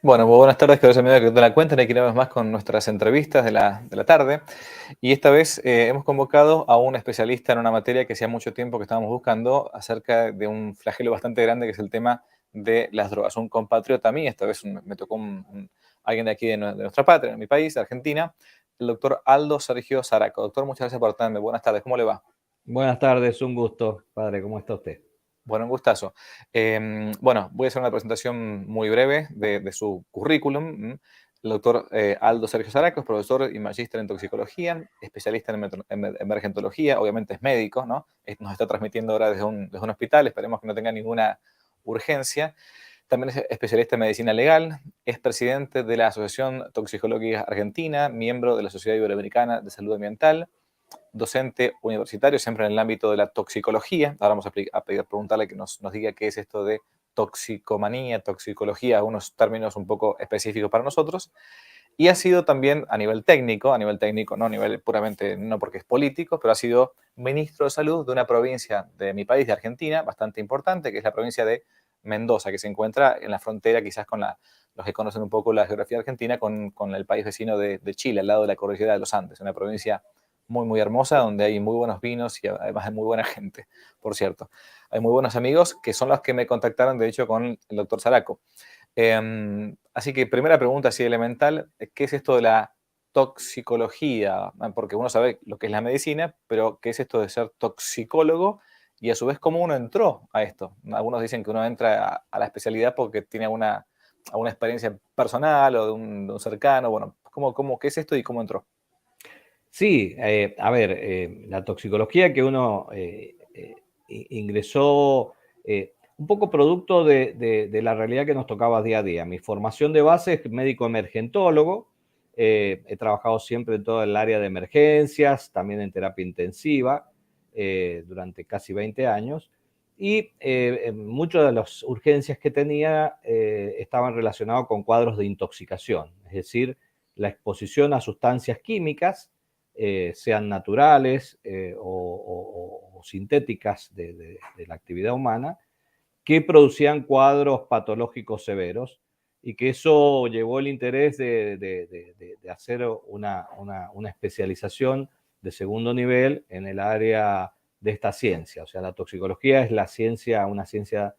Bueno, muy buenas tardes, que amigo que te la cuentan. Aquí una vez más con nuestras entrevistas de la tarde. Y esta vez hemos convocado a un especialista en una materia que hacía mucho tiempo que estábamos buscando acerca de un flagelo bastante grande que es el tema de las drogas. Un compatriota a mí, esta vez me tocó alguien de aquí de nuestra patria, de mi país, Argentina, el doctor Aldo Sergio Zaraco. Doctor, muchas gracias por atenderme. Buenas tardes, ¿cómo le va? Buenas tardes, un gusto, padre. ¿Cómo está usted? Bueno, un gustazo. Bueno, voy a hacer una presentación muy breve de su currículum. El doctor Aldo Sergio Zaraco es profesor y magíster en toxicología, especialista en emergentología, obviamente es médico, ¿no? Nos está transmitiendo ahora desde un hospital, esperemos que no tenga ninguna urgencia. También es especialista en medicina legal, es presidente de la Asociación Toxicológica Argentina, miembro de la Sociedad Iberoamericana de Salud Ambiental, docente universitario, siempre en el ámbito de la toxicología. Ahora vamos a preguntarle que nos diga qué es esto de toxicomanía, toxicología, unos términos un poco específicos para nosotros. Y ha sido también a nivel técnico, no a nivel puramente, no porque es político, pero ha sido ministro de salud de una provincia de mi país, de Argentina, bastante importante, que es la provincia de Mendoza, que se encuentra en la frontera quizás con los que conocen un poco la geografía argentina, con el país vecino de Chile, al lado de la cordillera de los Andes, una provincia muy, muy hermosa, donde hay muy buenos vinos y además hay muy buena gente, por cierto. Hay muy buenos amigos que son los que me contactaron, de hecho, con el doctor Zaraco. Así que primera pregunta así elemental, ¿qué es esto de la toxicología? Porque uno sabe lo que es la medicina, pero ¿qué es esto de ser toxicólogo? Y a su vez, ¿cómo uno entró a esto? Algunos dicen que uno entra a la especialidad porque tiene alguna experiencia personal o de un cercano. Bueno, ¿qué es esto y cómo entró? Sí, a ver, la toxicología que uno ingresó un poco producto de la realidad que nos tocaba día a día. Mi formación de base es médico emergentólogo. He trabajado siempre en todo el área de emergencias, también en terapia intensiva durante casi 20 años. Y muchas de las urgencias que tenía estaban relacionadas con cuadros de intoxicación, es decir, la exposición a sustancias químicas, sean naturales o sintéticas de la actividad humana, que producían cuadros patológicos severos y que eso llevó el interés de hacer una especialización de segundo nivel en el área de esta ciencia. O sea, la toxicología es una ciencia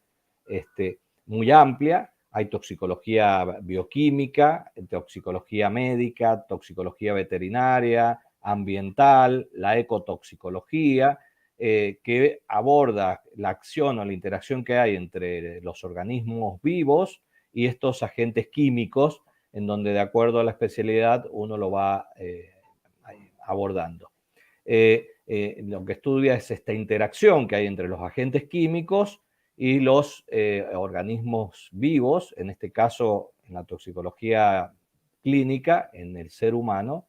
muy amplia. Hay toxicología bioquímica, toxicología médica, toxicología veterinaria, ambiental, la ecotoxicología, que aborda la acción o la interacción que hay entre los organismos vivos y estos agentes químicos, en donde de acuerdo a la especialidad uno lo va abordando. Lo que estudia es esta interacción que hay entre los agentes químicos y los organismos vivos, en este caso en la toxicología clínica, en el ser humano,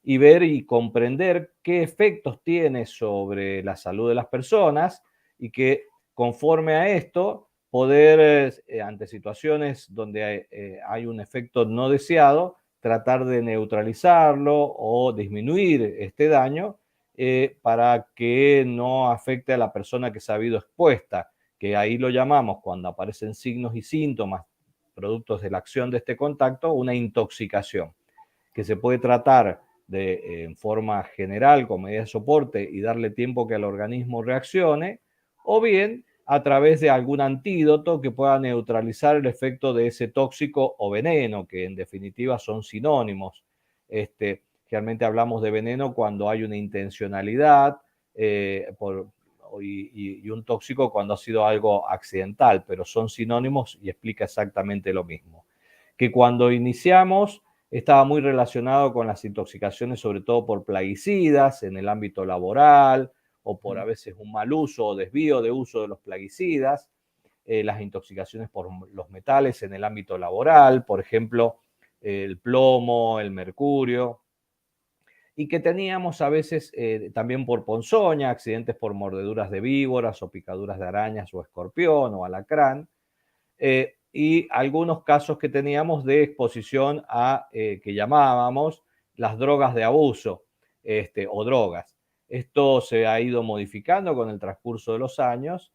y ver y comprender qué efectos tiene sobre la salud de las personas y que conforme a esto poder, ante situaciones donde hay un efecto no deseado, tratar de neutralizarlo o disminuir este daño para que no afecte a la persona que se ha habido expuesta, que ahí lo llamamos cuando aparecen signos y síntomas productos de la acción de este contacto, una intoxicación, que se puede tratar en forma general con medidas de soporte y darle tiempo que el organismo reaccione, o bien a través de algún antídoto que pueda neutralizar el efecto de ese tóxico o veneno, que en definitiva son sinónimos. Realmente hablamos de veneno cuando hay una intencionalidad y un tóxico cuando ha sido algo accidental, pero son sinónimos y explica exactamente lo mismo. Que cuando iniciamos estaba muy relacionado con las intoxicaciones, sobre todo por plaguicidas en el ámbito laboral o por a veces un mal uso o desvío de uso de los plaguicidas, las intoxicaciones por los metales en el ámbito laboral, por ejemplo, el plomo, el mercurio, y que teníamos a veces también por ponzoña, accidentes por mordeduras de víboras o picaduras de arañas o escorpión o alacrán, y algunos casos que teníamos de exposición a que llamábamos las drogas de abuso o drogas. Esto se ha ido modificando con el transcurso de los años,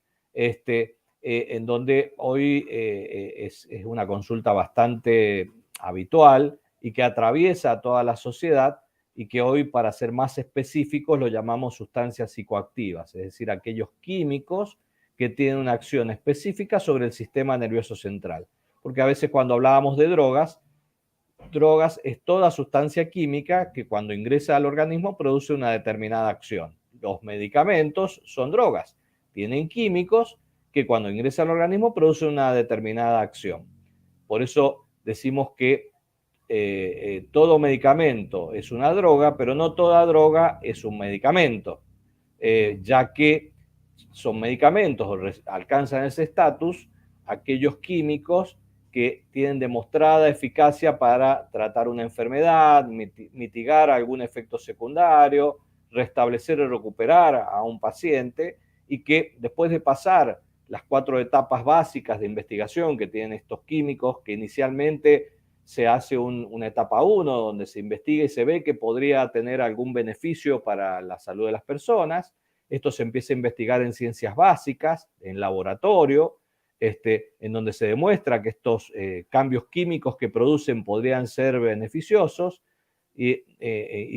en donde hoy es una consulta bastante habitual y que atraviesa a toda la sociedad y que hoy, para ser más específicos, lo llamamos sustancias psicoactivas, es decir, aquellos químicos que tienen una acción específica sobre el sistema nervioso central. Porque a veces cuando hablábamos de drogas es toda sustancia química que cuando ingresa al organismo produce una determinada acción. Los medicamentos son drogas, tienen químicos que cuando ingresa al organismo producen una determinada acción. Por eso decimos que todo medicamento es una droga, pero no toda droga es un medicamento, ya que son medicamentos o alcanzan ese estatus aquellos químicos que tienen demostrada eficacia para tratar una enfermedad, mitigar algún efecto secundario, restablecer y recuperar a un paciente, y que después de pasar las 4 etapas básicas de investigación que tienen estos químicos, que inicialmente se hace una etapa 1 donde se investiga y se ve que podría tener algún beneficio para la salud de las personas. Esto se empieza a investigar en ciencias básicas, en laboratorio, en donde se demuestra que estos cambios químicos que producen podrían ser beneficiosos, y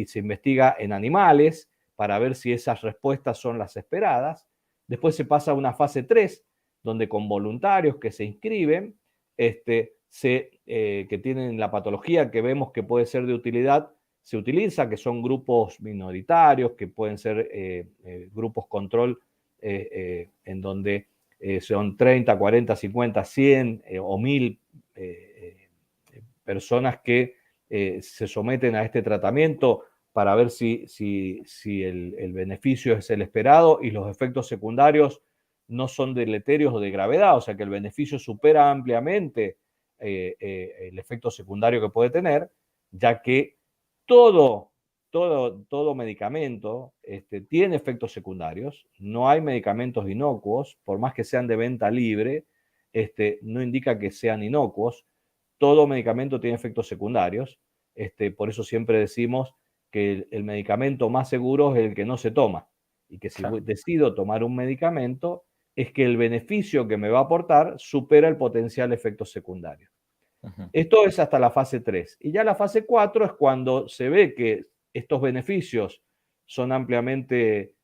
se investiga en animales para ver si esas respuestas son las esperadas. Después se pasa a una fase 3, donde con voluntarios que se inscriben, que tienen la patología que vemos que puede ser de utilidad, se utiliza, que son grupos minoritarios, que pueden ser grupos control, en donde son 30, 40, 50, 100 o 1000 personas que se someten a este tratamiento para ver si el beneficio es el esperado y los efectos secundarios no son deleterios o de gravedad, o sea que el beneficio supera ampliamente el efecto secundario que puede tener, ya que todo medicamento tiene efectos secundarios. No hay medicamentos inocuos, por más que sean de venta libre, no indica que sean inocuos. Todo medicamento tiene efectos secundarios. Por eso siempre decimos que el medicamento más seguro es el que no se toma, y que si Claro. decido tomar un medicamento es que el beneficio que me va a aportar supera el potencial efecto secundario. Ujú. Esto es hasta la fase 3. Y ya la fase 4 es cuando se ve que estos beneficios son ampliamente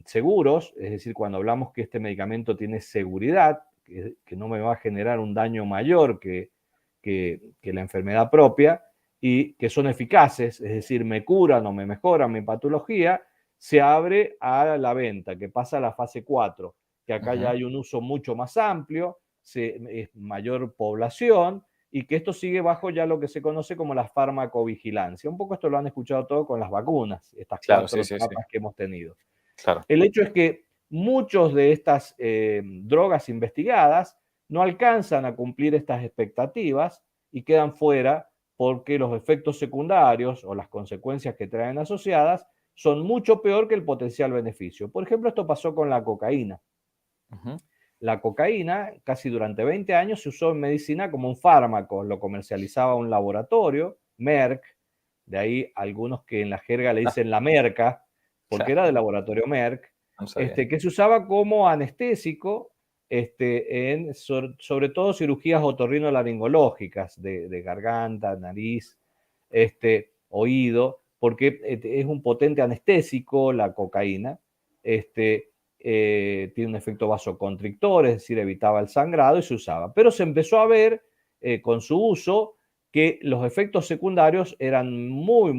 seguros, es decir, cuando hablamos que este medicamento tiene seguridad, que no me va a generar un daño mayor que la enfermedad propia, y que son eficaces, es decir, me curan o me mejoran mi patología, se abre a la venta, que pasa a la fase 4, que acá ya hay un uso mucho más amplio, es mayor población, y que esto sigue bajo ya lo que se conoce como la farmacovigilancia. Un poco esto lo han escuchado todo con las vacunas, estas Claro, sí, 4 sí, sí. etapas que hemos tenido. Claro. El hecho es que muchos de estas drogas investigadas no alcanzan a cumplir estas expectativas y quedan fuera porque los efectos secundarios o las consecuencias que traen asociadas son mucho peor que el potencial beneficio. Por ejemplo, esto pasó con la cocaína. Ujú. La cocaína, casi durante 20 años, se usó en medicina como un fármaco. Lo comercializaba un laboratorio, Merck, de ahí algunos que en la jerga le Ah, dicen la merca, porque claro, era del laboratorio Merck, no sabía. que se usaba como anestésico, sobre todo cirugías otorrinolaringológicas de garganta, nariz, oído, porque es un potente anestésico la cocaína. Tiene un efecto vasoconstrictor, es decir, evitaba el sangrado, y se usaba. Pero se empezó a ver con su uso que los efectos secundarios eran muy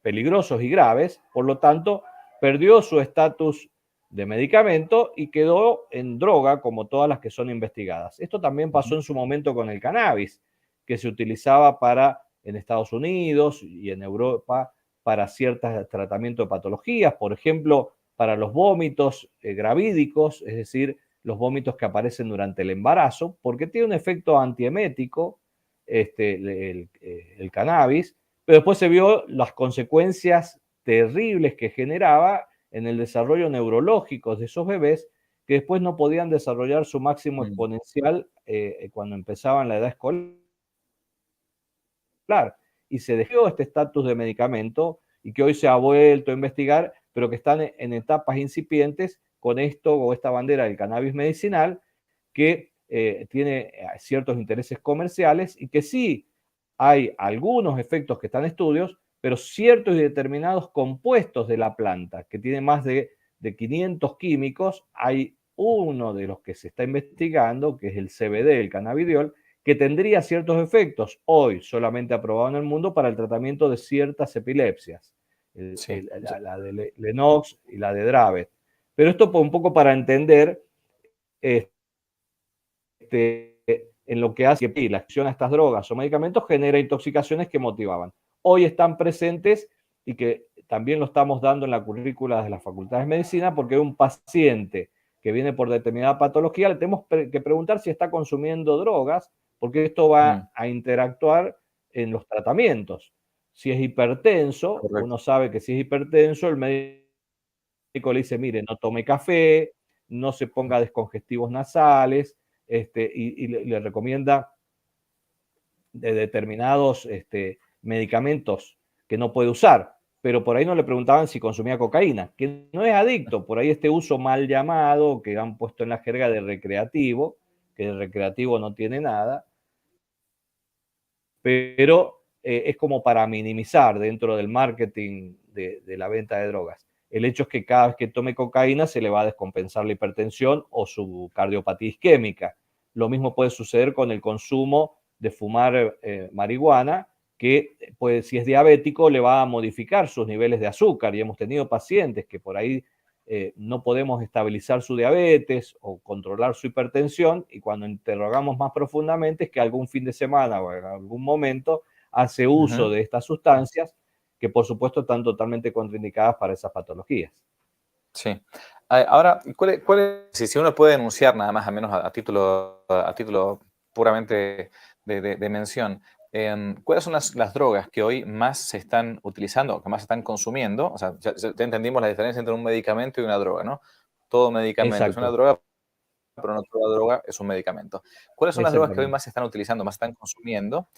peligrosos y graves, por lo tanto, perdió su estatus de medicamento y quedó en droga como todas las que son investigadas. Esto también pasó Ujú. en su momento con el cannabis, que se utilizaba en Estados Unidos y en Europa para ciertos tratamientos de patologías, por ejemplo, para los vómitos gravídicos, es decir, los vómitos que aparecen durante el embarazo, porque tiene un efecto antiemético, el cannabis, pero después se vio las consecuencias terribles que generaba en el desarrollo neurológico de esos bebés, que después no podían desarrollar su máximo Mm. exponencial cuando empezaban la edad escolar, y se dejó este estatus de medicamento y que hoy se ha vuelto a investigar, pero que están en etapas incipientes con esto o esta bandera del cannabis medicinal que tiene ciertos intereses comerciales y que sí hay algunos efectos que están en estudios, pero ciertos y determinados compuestos de la planta que tienen más de 500 químicos, hay uno de los que se está investigando, que es el CBD, el cannabidiol, que tendría ciertos efectos, hoy solamente aprobado en el mundo para el tratamiento de ciertas epilepsias, Sí, la de Lennox y la de Dravet. Pero esto un poco para entender en lo que hace que la acción a estas drogas o medicamentos genera intoxicaciones que motivaban. Hoy están presentes y que también lo estamos dando en la currícula de las facultades de medicina porque un paciente que viene por determinada patología le tenemos que preguntar si está consumiendo drogas porque esto va a interactuar en los tratamientos. Si es hipertenso, correcto. uno sabe que si es hipertenso, el médico le dice, mire, no tome café, no se ponga descongestivos nasales, y le recomienda de determinados medicamentos que no puede usar, pero por ahí no le preguntaban si consumía cocaína, que no es adicto, por ahí este uso mal llamado que han puesto en la jerga de recreativo, que de recreativo no tiene nada, pero es como para minimizar dentro del marketing de la venta de drogas. El hecho es que cada vez que tome cocaína se le va a descompensar la hipertensión o su cardiopatía isquémica. Lo mismo puede suceder con el consumo de fumar marihuana, que pues, si es diabético le va a modificar sus niveles de azúcar y hemos tenido pacientes que por ahí no podemos estabilizar su diabetes o controlar su hipertensión y cuando interrogamos más profundamente es que algún fin de semana o en algún momento hace uso de estas sustancias que por supuesto están totalmente contraindicadas para esas patologías. Sí. Ahora, si uno puede denunciar nada más, al menos a título puramente de mención, ¿cuáles son las drogas que hoy más se están utilizando, que más se están consumiendo? O sea, ya entendimos la diferencia entre un medicamento y una droga, ¿no? Todo medicamento es una Exacto, droga, pero no toda droga es un medicamento. ¿Cuáles son las drogas que hoy exactamente. más se están utilizando, más se están consumiendo?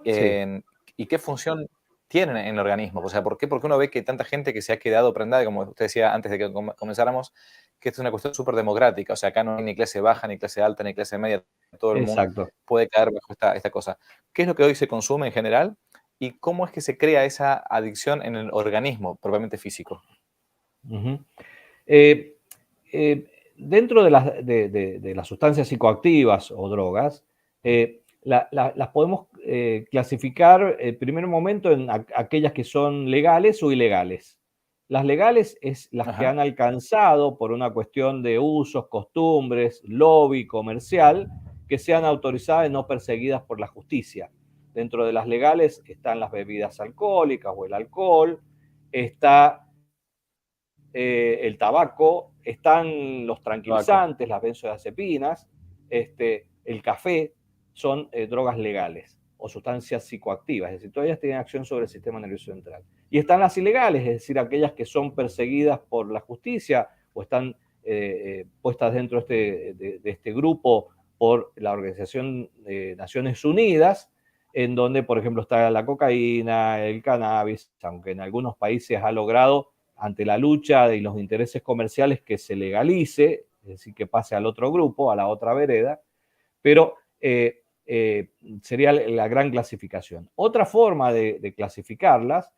Sí. ¿Y qué función tienen en el organismo? O sea, ¿por qué uno ve que hay tanta gente que se ha quedado prendada, como usted decía antes de que comenzáramos, que esto es una cuestión súper democrática? O sea, acá no hay ni clase baja, ni clase alta, ni clase media, todo el mundo Exacto. puede caer bajo esta cosa. ¿Qué es lo que hoy se consume en general? ¿Y cómo es que se crea esa adicción en el organismo propiamente físico? Ujú. Eh, Dentro de las sustancias psicoactivas o drogas, las podemos clasificar en primer momento en aquellas que son legales o ilegales. Las legales es las que Ajá, han alcanzado por una cuestión de usos, costumbres, lobby comercial, que sean autorizadas y no perseguidas por la justicia. Dentro de las legales están las bebidas alcohólicas o el alcohol, está el tabaco, están los tabaco. tranquilizantes, las benzodiazepinas, el café, son drogas legales o sustancias psicoactivas, es decir, todas ellas tienen acción sobre el sistema nervioso central. Y están las ilegales, es decir, aquellas que son perseguidas por la justicia o están puestas dentro de este grupo por la Organización de Naciones Unidas, en donde, por ejemplo, está la cocaína, el cannabis, aunque en algunos países ha logrado ante la lucha y los intereses comerciales que se legalice, es decir, que pase al otro grupo, a la otra vereda, pero sería la gran clasificación. Otra forma de clasificarlas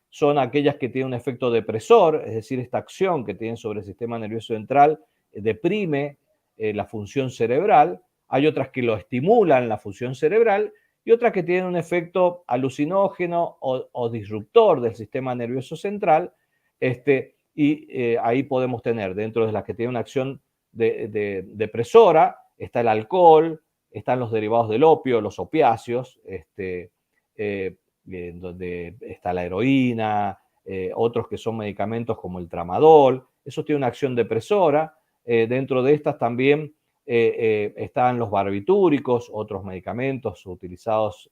son aquellas que tienen un efecto depresor, es decir, esta acción que tienen sobre el sistema nervioso central deprime la función cerebral. Hay otras que lo estimulan la función cerebral y otras que tienen un efecto alucinógeno o disruptor del sistema nervioso central. Ahí podemos tener, dentro de las que tienen una acción depresora, está el alcohol, están los derivados del opio, los opiáceos, donde está la heroína, otros que son medicamentos como el tramadol, eso tiene una acción depresora. Dentro de estas también están los barbitúricos, otros medicamentos utilizados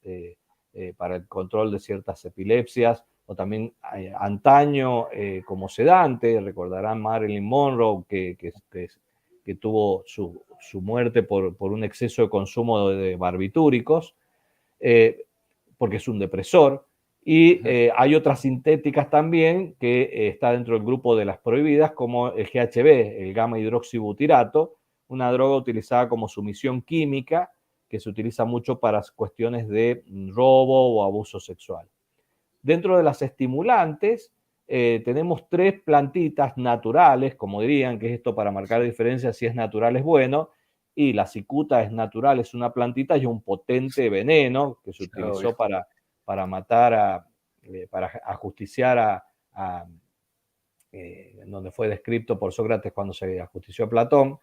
para el control de ciertas epilepsias, o también antaño como sedante. Recordarán Marilyn Monroe, que tuvo su muerte por un exceso de consumo de barbitúricos, porque es un depresor. Y hay otras sintéticas también que está dentro del grupo de las prohibidas, como el GHB, el gamma hidroxibutirato, una droga utilizada como sumisión química que se utiliza mucho para cuestiones de robo o abuso sexual. Dentro de las estimulantes, tenemos 3 plantitas naturales, como dirían, que es esto para marcar diferencia, si es natural es bueno, y la cicuta es natural, es una plantita y un potente veneno que se utilizó para matar, para ajusticiar donde fue descrito por Sócrates cuando se ajustició a Platón.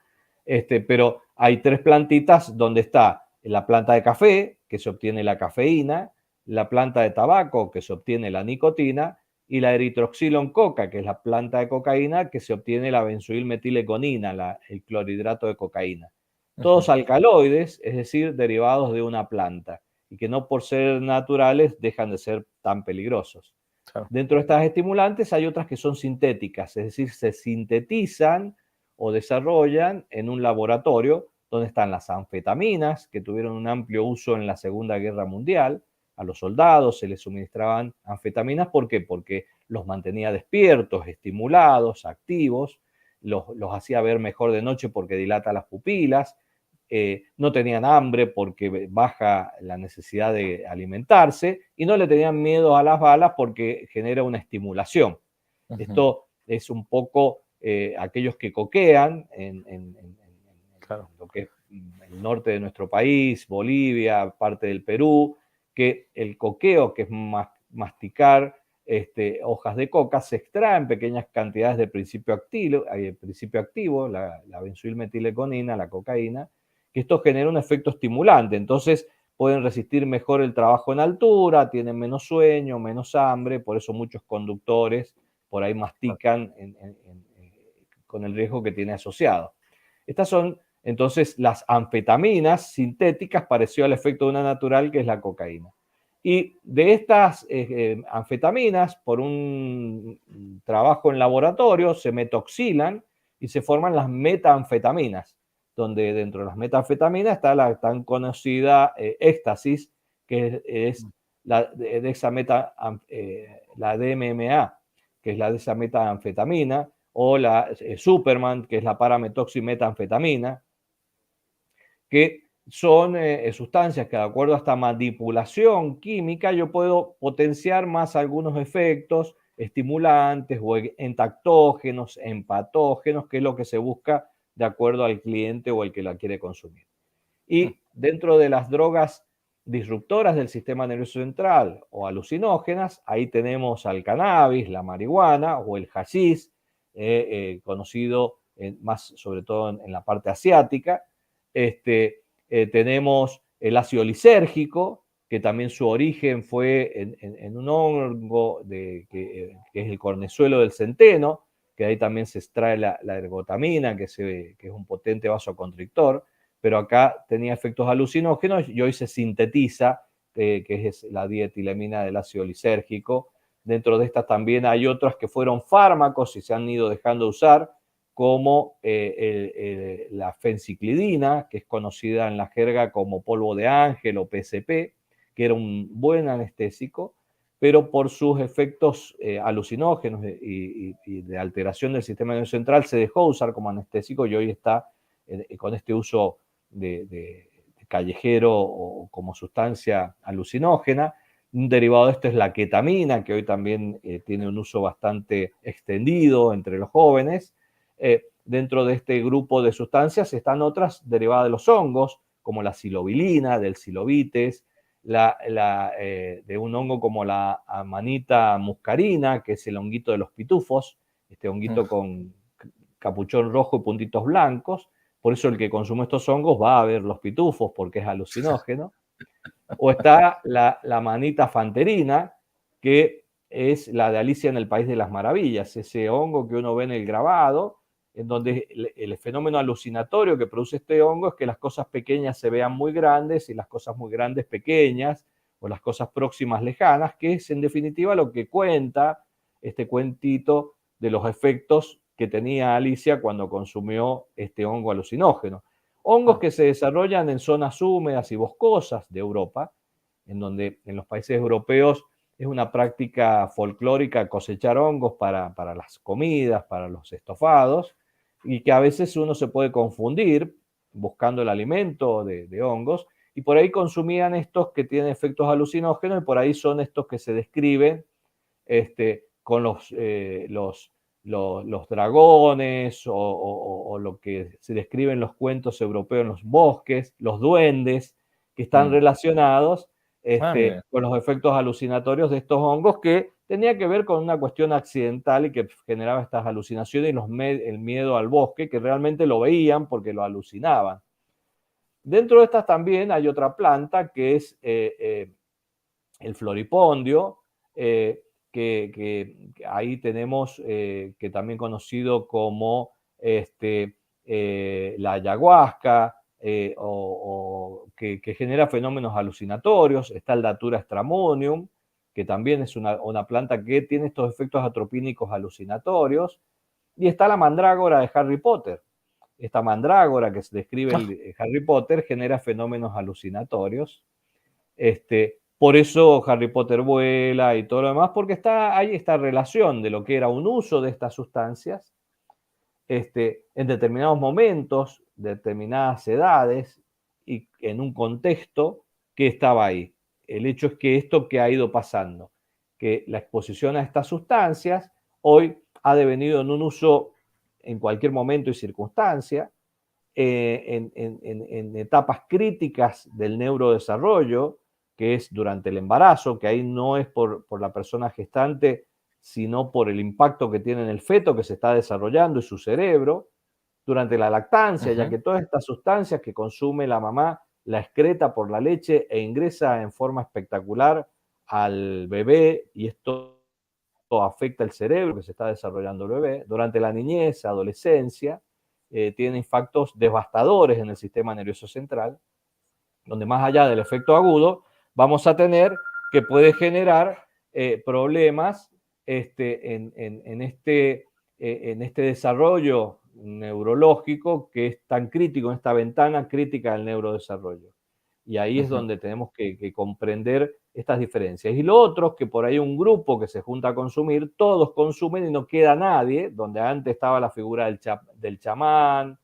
Pero hay 3 plantitas donde está la planta de café, que se obtiene la cafeína, la planta de tabaco, que se obtiene la nicotina, y la eritroxilon coca, que es la planta de cocaína, que se obtiene la benzoilmetileconina, el clorhidrato de cocaína. Todos alcaloides, es decir, derivados de una planta, y que no por ser naturales dejan de ser tan peligrosos. Claro. Dentro de estas estimulantes hay otras que son sintéticas, es decir, se sintetizan o desarrollan en un laboratorio donde están las anfetaminas, que tuvieron un amplio uso en la Segunda Guerra Mundial. A los soldados se les suministraban anfetaminas. ¿Por qué? Porque los mantenía despiertos, estimulados, activos, los hacía ver mejor de noche porque dilata las pupilas, no tenían hambre porque baja la necesidad de alimentarse y no le tenían miedo a las balas porque genera una estimulación. Esto es un poco aquellos que coquean Claro. lo que es el norte de nuestro país, Bolivia, parte del Perú, que el coqueo, que es masticar hojas de coca, se extrae en pequeñas cantidades de principio activo, la benzoilmetileconina, la cocaína, que esto genera un efecto estimulante. Entonces pueden resistir mejor el trabajo en altura, tienen menos sueño, menos hambre, por eso muchos conductores por ahí mastican con el riesgo que tiene asociado. Estas son entonces las anfetaminas sintéticas, parecido al efecto de una natural, que es la cocaína. Y de estas anfetaminas, por un trabajo en laboratorio, se metoxilan y se forman las metanfetaminas, donde dentro de las metanfetaminas está la tan conocida éxtasis, que es la DMMA, que es la de esa metanfetamina, o la Superman, que es la parametoximetanfetamina, que son sustancias que de acuerdo a esta manipulación química yo puedo potenciar más algunos efectos estimulantes o entactógenos, empatógenos, que es lo que se busca de acuerdo al cliente o el que la quiere consumir. Y dentro de las drogas disruptoras del sistema nervioso central o alucinógenas, ahí tenemos al cannabis, la marihuana o el hashish, conocido más sobre todo en la parte asiática. Tenemos el ácido lisérgico, que también su origen fue en un hongo que es el cornezuelo del centeno, que ahí también se extrae la ergotamina, que es un potente vasoconstrictor, pero acá tenía efectos alucinógenos y hoy se sintetiza, que es la dietilamina del ácido lisérgico. Dentro de estas también hay otras que fueron fármacos y se han ido dejando de usar, como la fenciclidina, que es conocida en la jerga como polvo de ángel o PCP, que era un buen anestésico, pero por sus efectos alucinógenos y de alteración del sistema nervioso central se dejó de usar como anestésico y hoy está con este uso de callejero o como sustancia alucinógena. Un derivado de esto es la ketamina, que hoy también tiene un uso bastante extendido entre los jóvenes. Dentro de este grupo de sustancias están otras derivadas de los hongos, como la psilobilina, del psilobites, de un hongo como la amanita muscarina, que es el honguito de los pitufos, este honguito con capuchón rojo y puntitos blancos. Por eso el que consume estos hongos va a ver los pitufos, porque es alucinógeno. O está la manita fanterina, que es la de Alicia en el País de las Maravillas, ese hongo que uno ve en el grabado, en donde el fenómeno alucinatorio que produce este hongo es que las cosas pequeñas se vean muy grandes y las cosas muy grandes pequeñas, o las cosas próximas lejanas, que es en definitiva lo que cuenta este cuentito de los efectos que tenía Alicia cuando consumió este hongo alucinógeno. Hongos que se desarrollan en zonas húmedas y boscosas de Europa, en donde en los países europeos es una práctica folclórica cosechar hongos para las comidas, para los estofados, y que a veces uno se puede confundir buscando el alimento de hongos, y por ahí consumían estos que tienen efectos alucinógenos, y por ahí son estos que se describen con los dragones o lo que se describe en los cuentos europeos en los bosques, los duendes, que están Mm. relacionados Mira. con los efectos alucinatorios de estos hongos, que tenía que ver con una cuestión accidental y que generaba estas alucinaciones y el miedo al bosque, que realmente lo veían porque lo alucinaban. Dentro de estas también hay otra planta que es el floripondio, que ahí tenemos, que también conocido como la ayahuasca, que genera fenómenos alucinatorios. Está el Datura stramonium, que también es una planta que tiene estos efectos atropínicos alucinatorios. Y está la mandrágora de Harry Potter. Esta mandrágora que se describe Ah, en Harry Potter genera fenómenos alucinatorios. Por eso Harry Potter vuela y todo lo demás, porque hay esta relación de lo que era un uso de estas sustancias en determinados momentos, determinadas edades y en un contexto que estaba ahí. El hecho es que esto que ha ido pasando, que la exposición a estas sustancias hoy ha devenido en un uso en cualquier momento y circunstancia, en etapas críticas del neurodesarrollo, que es durante el embarazo, que ahí no es por la persona gestante, sino por el impacto que tiene en el feto que se está desarrollando y su cerebro, durante la lactancia, ya ujú. que todas estas sustancias que consume la mamá la excreta por la leche e ingresa en forma espectacular al bebé, y esto afecta el cerebro que se está desarrollando el bebé. Durante la niñez, adolescencia, tiene impactos devastadores en el sistema nervioso central, donde más allá del efecto agudo, vamos a tener que puede generar problemas en este desarrollo neurológico que es tan crítico, en esta ventana crítica del neurodesarrollo. Y ahí es Ujú. donde tenemos que comprender estas diferencias. Y lo otro es que por ahí un grupo que se junta a consumir, todos consumen y no queda nadie, donde antes estaba la figura del chamán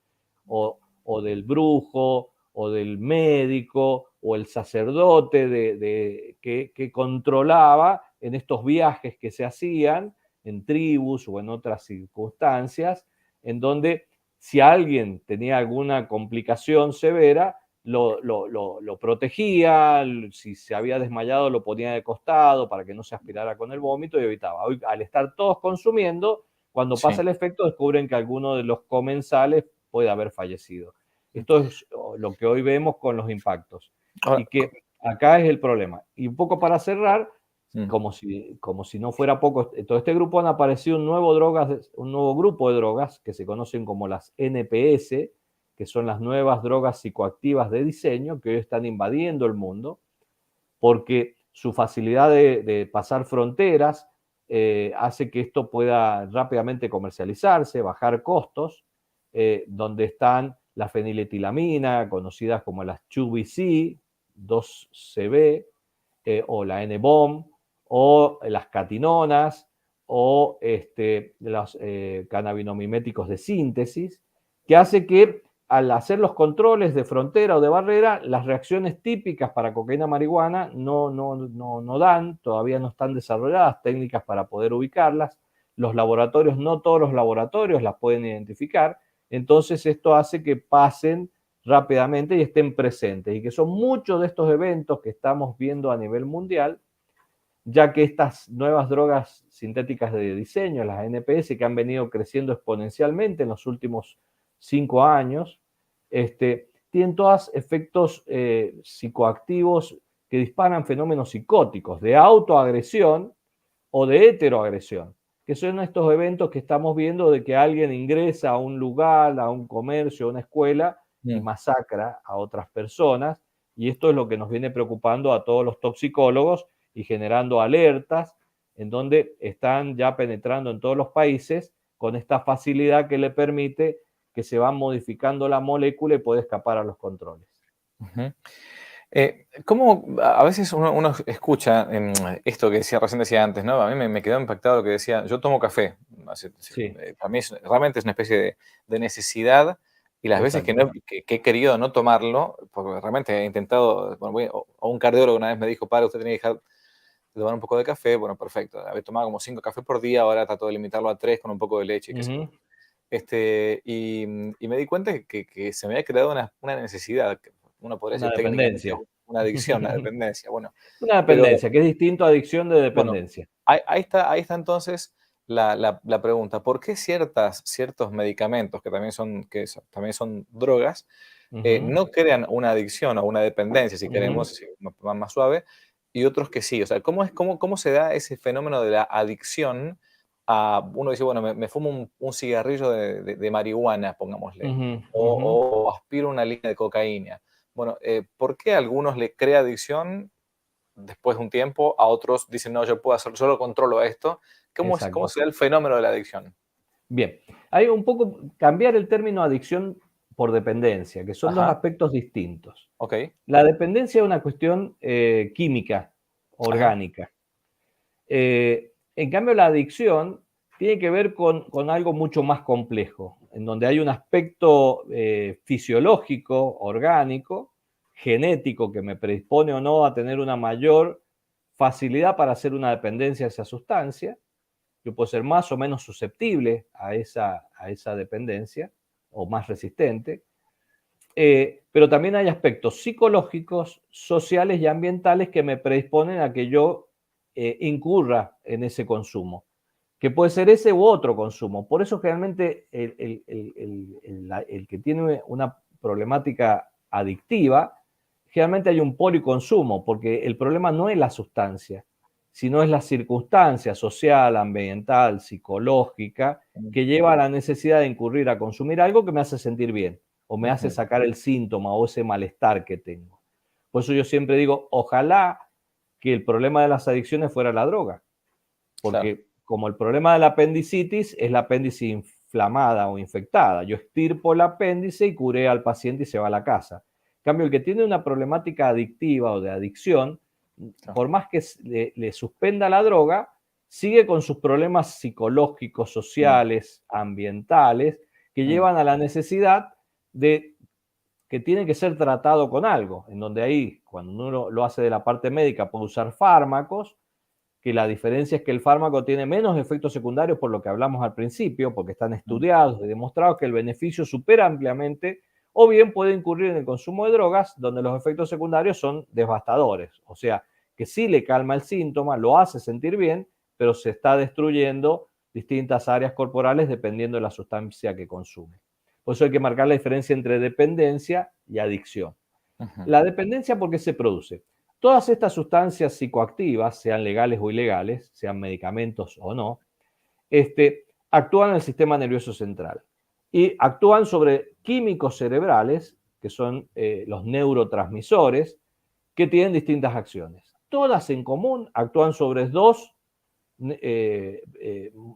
o del brujo o del médico o el sacerdote que controlaba en estos viajes que se hacían en tribus o en otras circunstancias, en donde si alguien tenía alguna complicación severa, lo protegía, si se había desmayado lo ponía de costado para que no se aspirara con el vómito y evitaba. Hoy, al estar todos consumiendo, cuando pasa Sí. el efecto descubren que alguno de los comensales puede haber fallecido. Esto es lo que hoy vemos con los impactos. Ahora, Y que acá es el problema. Y un poco para cerrar, mm, como si no fuera poco, todo este grupo han aparecido un nuevo grupo de drogas que se conocen como las NPS, que son las nuevas drogas psicoactivas de diseño, que hoy están invadiendo el mundo, porque su facilidad de pasar fronteras hace que esto pueda rápidamente comercializarse, bajar costos, donde están la feniletilamina, conocidas como las 2BC, 2CB, o la N-BOM, o las catinonas, o los cannabinomiméticos de síntesis, que hace que al hacer los controles de frontera o de barrera, las reacciones típicas para cocaína marihuana no dan, todavía no están desarrolladas técnicas para poder ubicarlas. Los laboratorios, no todos los laboratorios las pueden identificar. Entonces esto hace que pasen rápidamente y estén presentes, y que son muchos de estos eventos que estamos viendo a nivel mundial, ya que estas nuevas drogas sintéticas de diseño, las NPS, que han venido creciendo exponencialmente en los últimos 5 años, tienen todos efectos psicoactivos que disparan fenómenos psicóticos de autoagresión o de heteroagresión, que son estos eventos que estamos viendo de que alguien ingresa a un lugar, a un comercio, a una escuela y mm, masacra a otras personas. Y esto es lo que nos viene preocupando a todos los toxicólogos y generando alertas en donde están ya penetrando en todos los países con esta facilidad que le permite que se va modificando la molécula y puede escapar a los controles. ujú. ¿Cómo a veces uno escucha esto que decía, recién decía antes, ¿no? A mí me quedó impactado lo que decía, yo tomo café. Sí, Para mí realmente es una especie de necesidad y las veces que, exacto. no, que he querido no tomarlo, porque realmente he intentado, bueno, o un cardiólogo una vez me dijo, padre, usted tiene que dejar de tomar un poco de café, bueno, perfecto. Había tomado como 5 cafés por día, ahora trato de limitarlo a 3 con un poco de leche, qué sé yo. Ujú. Y me di cuenta que se me había creado una necesidad, que uno podría Una decir técnicamente dependencia. una adicción, una dependencia. Bueno, Una pero dependencia, que es distinto a adicción de bueno, dependencia. ahí está entonces la pregunta. ¿Por qué ciertos medicamentos que también también son drogas Ujú, no crean una adicción o una dependencia, si ujú, queremos, si más suave, y otros que sí? O sea, ¿cómo se da ese fenómeno de la adicción a, uno dice, bueno, me fumo un cigarrillo de marihuana, pongámosle, ujú, o, ujú. o aspiro una línea de cocaína? Bueno, ¿por qué a algunos le crea adicción después de un tiempo, a otros dicen, no, yo puedo hacerlo, solo controlo esto? ¿Cómo Exacto. se da el fenómeno de la adicción? Bien, hay un poco cambiar el término adicción por dependencia, que son dos Ajá, aspectos distintos. ok, La dependencia es una cuestión química, ajá, orgánica. En cambio, la adicción tiene que ver con algo mucho más complejo, en donde hay un aspecto fisiológico, orgánico, genético, que me predispone o no a tener una mayor facilidad para hacer una dependencia a esa sustancia. Yo puedo ser más o menos susceptible a esa dependencia o más resistente. Pero también hay aspectos psicológicos, sociales y ambientales que me predisponen a que yo incurra en ese consumo, que puede ser ese u otro consumo. Por eso generalmente el que tiene una problemática adictiva, generalmente hay un policonsumo, porque el problema no es la sustancia, sino es la circunstancia social, ambiental, psicológica, mm, que lleva a la necesidad de incurrir a consumir algo que me hace sentir bien o me hace ujú, sacar el síntoma o ese malestar que tengo. Por eso yo siempre digo, ojalá que el problema de las adicciones fuera la droga, claro, porque como el problema de la apendicitis es la apéndice inflamada o infectada, yo extirpo el apéndice y curé al paciente y se va a la casa. En cambio, el que tiene una problemática adictiva o de adicción, claro, por más que le suspenda la droga, sigue con sus problemas psicológicos, mm, sociales, ambientales, que mm, llevan a la necesidad de que tiene que ser tratado con algo, en donde ahí, cuando uno lo hace de la parte médica, puede usar fármacos, que la diferencia es que el fármaco tiene menos efectos secundarios por lo que hablamos al principio, porque están mm, estudiados y demostrados que el beneficio supera ampliamente, o bien puede incurrir en el consumo de drogas donde los efectos secundarios son devastadores. O sea, que sí le calma el síntoma, lo hace sentir bien, pero se está destruyendo distintas áreas corporales dependiendo de la sustancia que consume. Por eso hay que marcar la diferencia entre dependencia y adicción. ujú, La dependencia, ¿por qué se produce? Todas estas sustancias psicoactivas, sean legales o ilegales, sean medicamentos o no, actúan en el sistema nervioso central y actúan sobre químicos cerebrales, que son los neurotransmisores, que tienen distintas acciones. Todas en común actúan sobre dos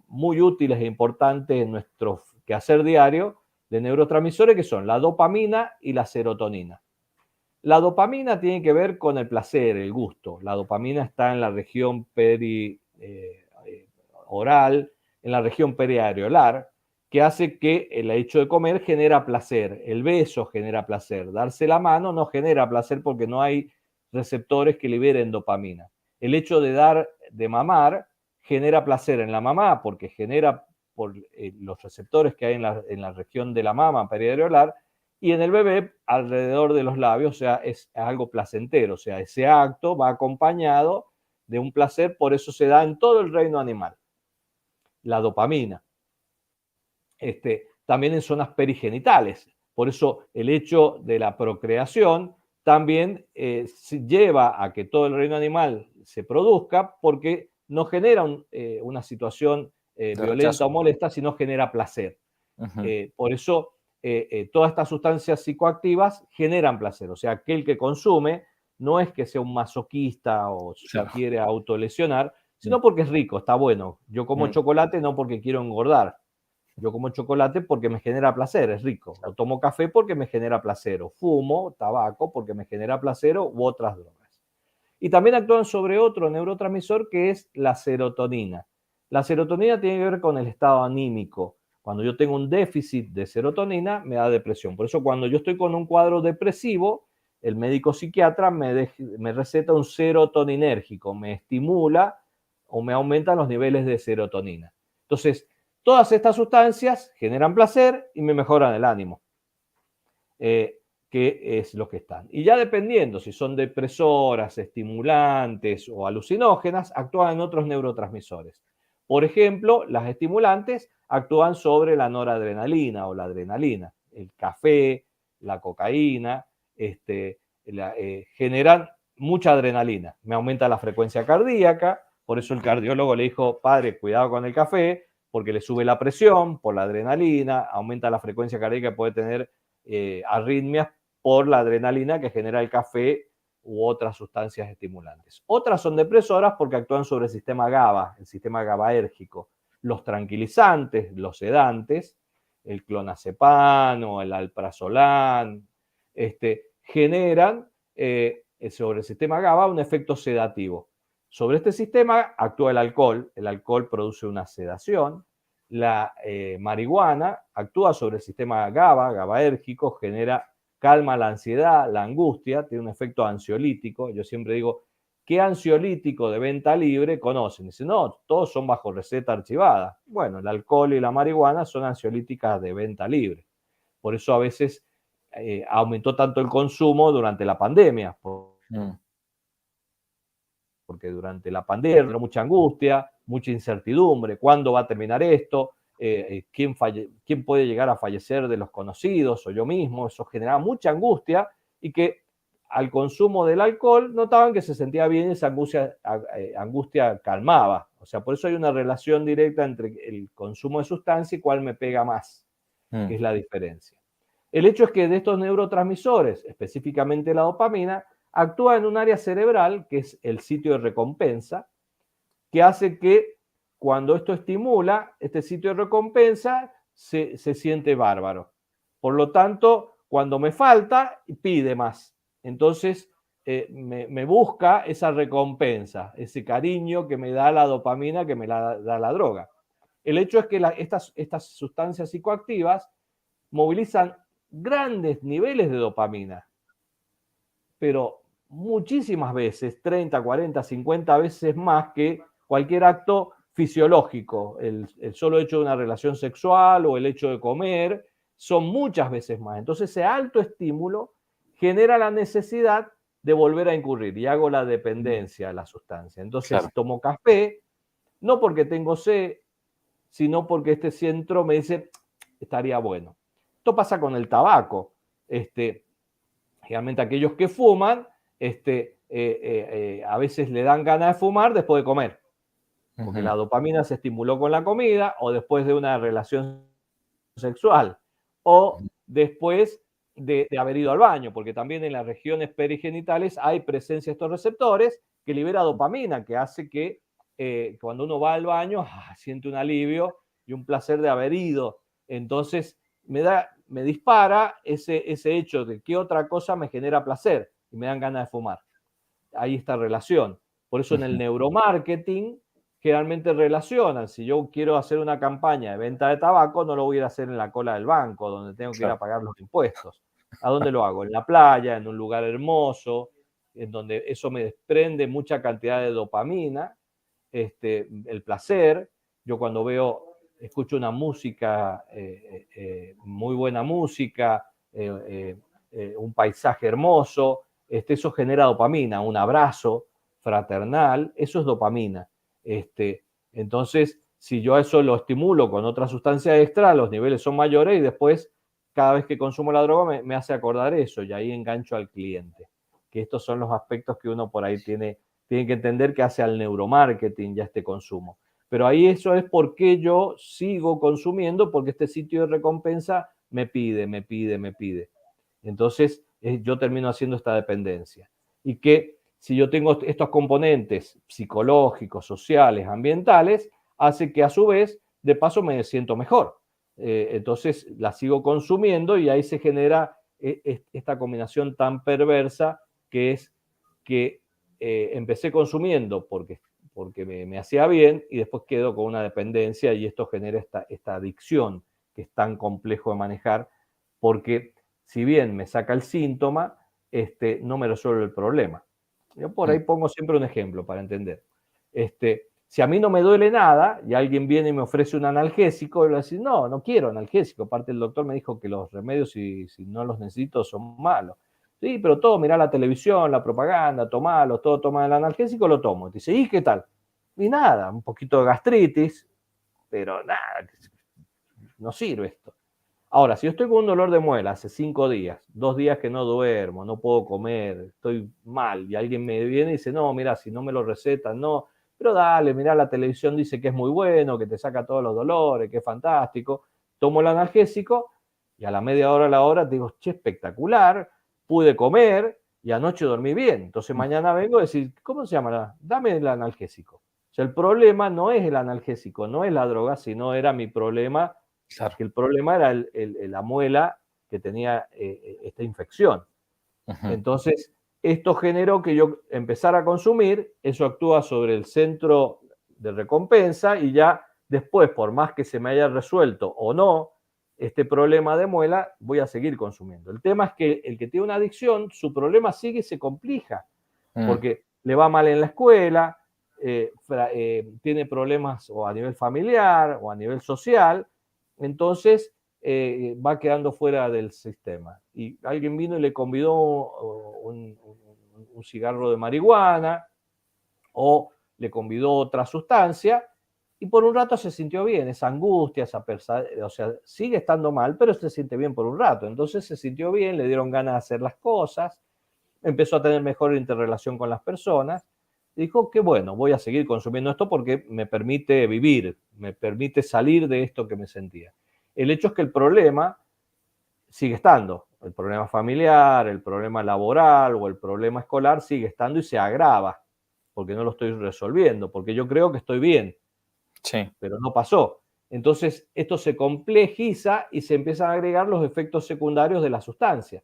muy útiles e importantes en nuestro quehacer diario de neurotransmisores, que son la dopamina y la serotonina. La dopamina tiene que ver con el placer, el gusto. La dopamina está en la región oral, en la región periareolar, que hace que el hecho de comer genera placer, el beso genera placer, darse la mano no genera placer porque no hay receptores que liberen dopamina. El hecho de mamar, genera placer en la mamá porque genera por los receptores que hay en la región de la mama periareolar y en el bebé alrededor de los labios, o sea, es algo placentero, o sea, ese acto va acompañado de un placer, por eso se da en todo el reino animal, la dopamina. También en zonas perigenitales, por eso el hecho de la procreación también lleva a que todo el reino animal se produzca porque no genera una situación de violenta rechazo. o molesta, sino genera placer. Ujú, Por eso, todas estas sustancias psicoactivas generan placer. O sea, aquel que consume no es que sea un masoquista o se claro, quiere autolesionar, mm, sino porque es rico, está bueno. Yo como mm, chocolate no porque quiero engordar. Yo como chocolate porque me genera placer, es rico. O tomo café porque me genera placer. O fumo tabaco porque me genera placer u otras drogas. Y también actúan sobre otro neurotransmisor que es la serotonina. La serotonina tiene que ver con el estado anímico. Cuando yo tengo un déficit de serotonina, me da depresión. Por eso cuando yo estoy con un cuadro depresivo, el médico psiquiatra me receta un serotoninérgico, me estimula o me aumenta los niveles de serotonina. Entonces, todas estas sustancias generan placer y me mejoran el ánimo. Que es lo que están. Y ya dependiendo si son depresoras, estimulantes o alucinógenas, actúan en otros neurotransmisores. Por ejemplo, las estimulantes actúan sobre la noradrenalina o la adrenalina. El café, la cocaína, generan mucha adrenalina. Me aumenta la frecuencia cardíaca, por eso el cardiólogo le dijo, padre, cuidado con el café, porque le sube la presión por la adrenalina, aumenta la frecuencia cardíaca, puede tener arritmias por la adrenalina que genera el café u otras sustancias estimulantes. Otras son depresoras porque actúan sobre el sistema GABA, el sistema GABAérgico. Los tranquilizantes, los sedantes, el clonazepam o el alprazolam, generan sobre el sistema GABA un efecto sedativo. Sobre este sistema actúa el alcohol produce una sedación, la marihuana actúa sobre el sistema GABA, GABAérgico, genera calma la ansiedad, la angustia, tiene un efecto ansiolítico. Yo siempre digo, ¿qué ansiolítico de venta libre conocen? Dicen, no, todos son bajo receta archivada. Bueno, el alcohol y la marihuana son ansiolíticas de venta libre. Por eso a veces aumentó tanto el consumo durante la pandemia, porque durante la pandemia hubo mucha angustia, mucha incertidumbre, ¿cuándo va a terminar esto? ¿Quién puede llegar a fallecer de los conocidos o yo mismo? Eso generaba mucha angustia y que al consumo del alcohol notaban que se sentía bien y esa angustia calmaba. O sea, por eso hay una relación directa entre el consumo de sustancia y cuál me pega más, que es la diferencia. El hecho es que de estos neurotransmisores, específicamente la dopamina, actúa en un área cerebral que es el sitio de recompensa, que hace que cuando esto estimula, este sitio de recompensa se siente bárbaro. Por lo tanto, cuando me falta, pide más. Entonces, me busca esa recompensa, ese cariño que me da la dopamina, que me da la droga. El hecho es que estas sustancias psicoactivas movilizan grandes niveles de dopamina, pero muchísimas veces, 30, 40, 50 veces más que cualquier acto fisiológico. El solo hecho de una relación sexual o el hecho de comer son muchas veces más. Entonces ese alto estímulo genera la necesidad de volver a incurrir y hago la dependencia a la sustancia. Entonces tomo café, no porque tengo sed, sino porque este centro me dice, estaría bueno. Esto pasa con el tabaco. Realmente aquellos que fuman, a veces le dan ganas de fumar después de comer, porque la dopamina se estimuló con la comida o después de una relación sexual o después de haber ido al baño, porque también en las regiones perigenitales hay presencia de estos receptores que libera dopamina, que hace que cuando uno va al baño siente un alivio y un placer de haber ido. Entonces me dispara ese hecho de que otra cosa me genera placer y me dan ganas de fumar. Hay esta relación. Por eso en el neuromarketing generalmente relacionan, si yo quiero hacer una campaña de venta de tabaco, no lo voy a ir a hacer en la cola del banco, donde tengo que ir a pagar los impuestos. ¿A dónde lo hago? En la playa, en un lugar hermoso, en donde eso me desprende mucha cantidad de dopamina, el placer. Yo cuando escucho una música, muy buena música, un paisaje hermoso, eso genera dopamina, un abrazo fraternal, eso es dopamina. Entonces, si yo a eso lo estimulo con otra sustancia extra, los niveles son mayores y después, cada vez que consumo la droga, me hace acordar eso y ahí engancho al cliente. Que estos son los aspectos que uno por ahí tiene que entender que hace al neuromarketing ya este consumo. Pero ahí eso es porque yo sigo consumiendo, porque este sitio de recompensa me pide. Entonces, yo termino haciendo esta dependencia. Y que si yo tengo estos componentes psicológicos, sociales, ambientales, hace que a su vez, de paso, me siento mejor. entonces la sigo consumiendo y ahí se genera esta combinación tan perversa que es que empecé consumiendo porque me hacía bien y después quedo con una dependencia y esto genera esta adicción que es tan complejo de manejar porque si bien me saca el síntoma, no me resuelve el problema. Yo por ahí Mm. pongo siempre un ejemplo para entender. Si a mí no me duele nada y alguien viene y me ofrece un analgésico, yo le voy a decir, no, no quiero analgésico. Aparte el doctor me dijo que los remedios, si no los necesito, son malos. Sí, pero todo, mirá la televisión, la propaganda, tomalo, todo toma el analgésico, lo tomo. Dice, ¿y qué tal? Y nada, un poquito de gastritis, pero nada, no sirve esto. Ahora, si yo estoy con un dolor de muela hace 5 días, 2 días que no duermo, no puedo comer, estoy mal, y alguien me viene y dice, no, mira, si no me lo recetan, no, pero dale, mira, la televisión dice que es muy bueno, que te saca todos los dolores, que es fantástico, tomo el analgésico y a la media hora, a la hora, digo, che, espectacular, pude comer y anoche dormí bien. Entonces Mm. mañana vengo a decir, ¿cómo se llama? Dame el analgésico. O sea, el problema no es el analgésico, no es la droga, sino era mi problema Claro. que el problema era la muela que tenía esta infección. Ujú. Entonces, esto generó que yo empezara a consumir, eso actúa sobre el centro de recompensa y ya después, por más que se me haya resuelto o no este problema de muela, voy a seguir consumiendo. El tema es que el que tiene una adicción, su problema sigue y se complica, Mm. porque le va mal en la escuela, tiene problemas o a nivel familiar o a nivel social, entonces va quedando fuera del sistema. Y alguien vino y le convidó un cigarro de marihuana o le convidó otra sustancia y por un rato se sintió bien, esa angustia, o sea, sigue estando mal, pero se siente bien por un rato. Entonces se sintió bien, le dieron ganas de hacer las cosas, empezó a tener mejor interrelación con las personas. Dijo que bueno, voy a seguir consumiendo esto porque me permite vivir, me permite salir de esto que me sentía. El hecho es que el problema sigue estando. El problema familiar, el problema laboral o el problema escolar sigue estando y se agrava porque no lo estoy resolviendo, porque yo creo que estoy bien, Sí. pero no pasó. Entonces, esto se complejiza y se empiezan a agregar los efectos secundarios de la sustancia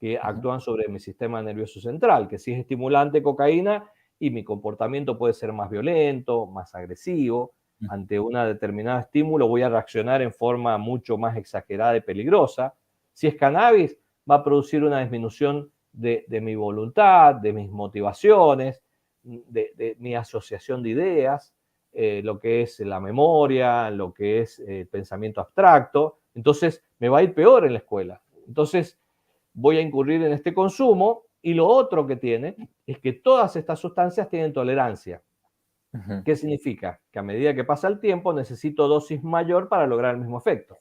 que Ujú. actúan sobre mi sistema nervioso central, que si es estimulante cocaína y mi comportamiento puede ser más violento, más agresivo, Mm. ante un determinado estímulo voy a reaccionar en forma mucho más exagerada y peligrosa. Si es cannabis, va a producir una disminución de mi voluntad, de mis motivaciones, de mi asociación de ideas, lo que es la memoria, lo que es el pensamiento abstracto. Entonces, me va a ir peor en la escuela. Entonces, voy a incurrir en este consumo y lo otro que tiene es que todas estas sustancias tienen tolerancia. Ujú. ¿Qué significa? Que a medida que pasa el tiempo necesito dosis mayor para lograr el mismo efecto.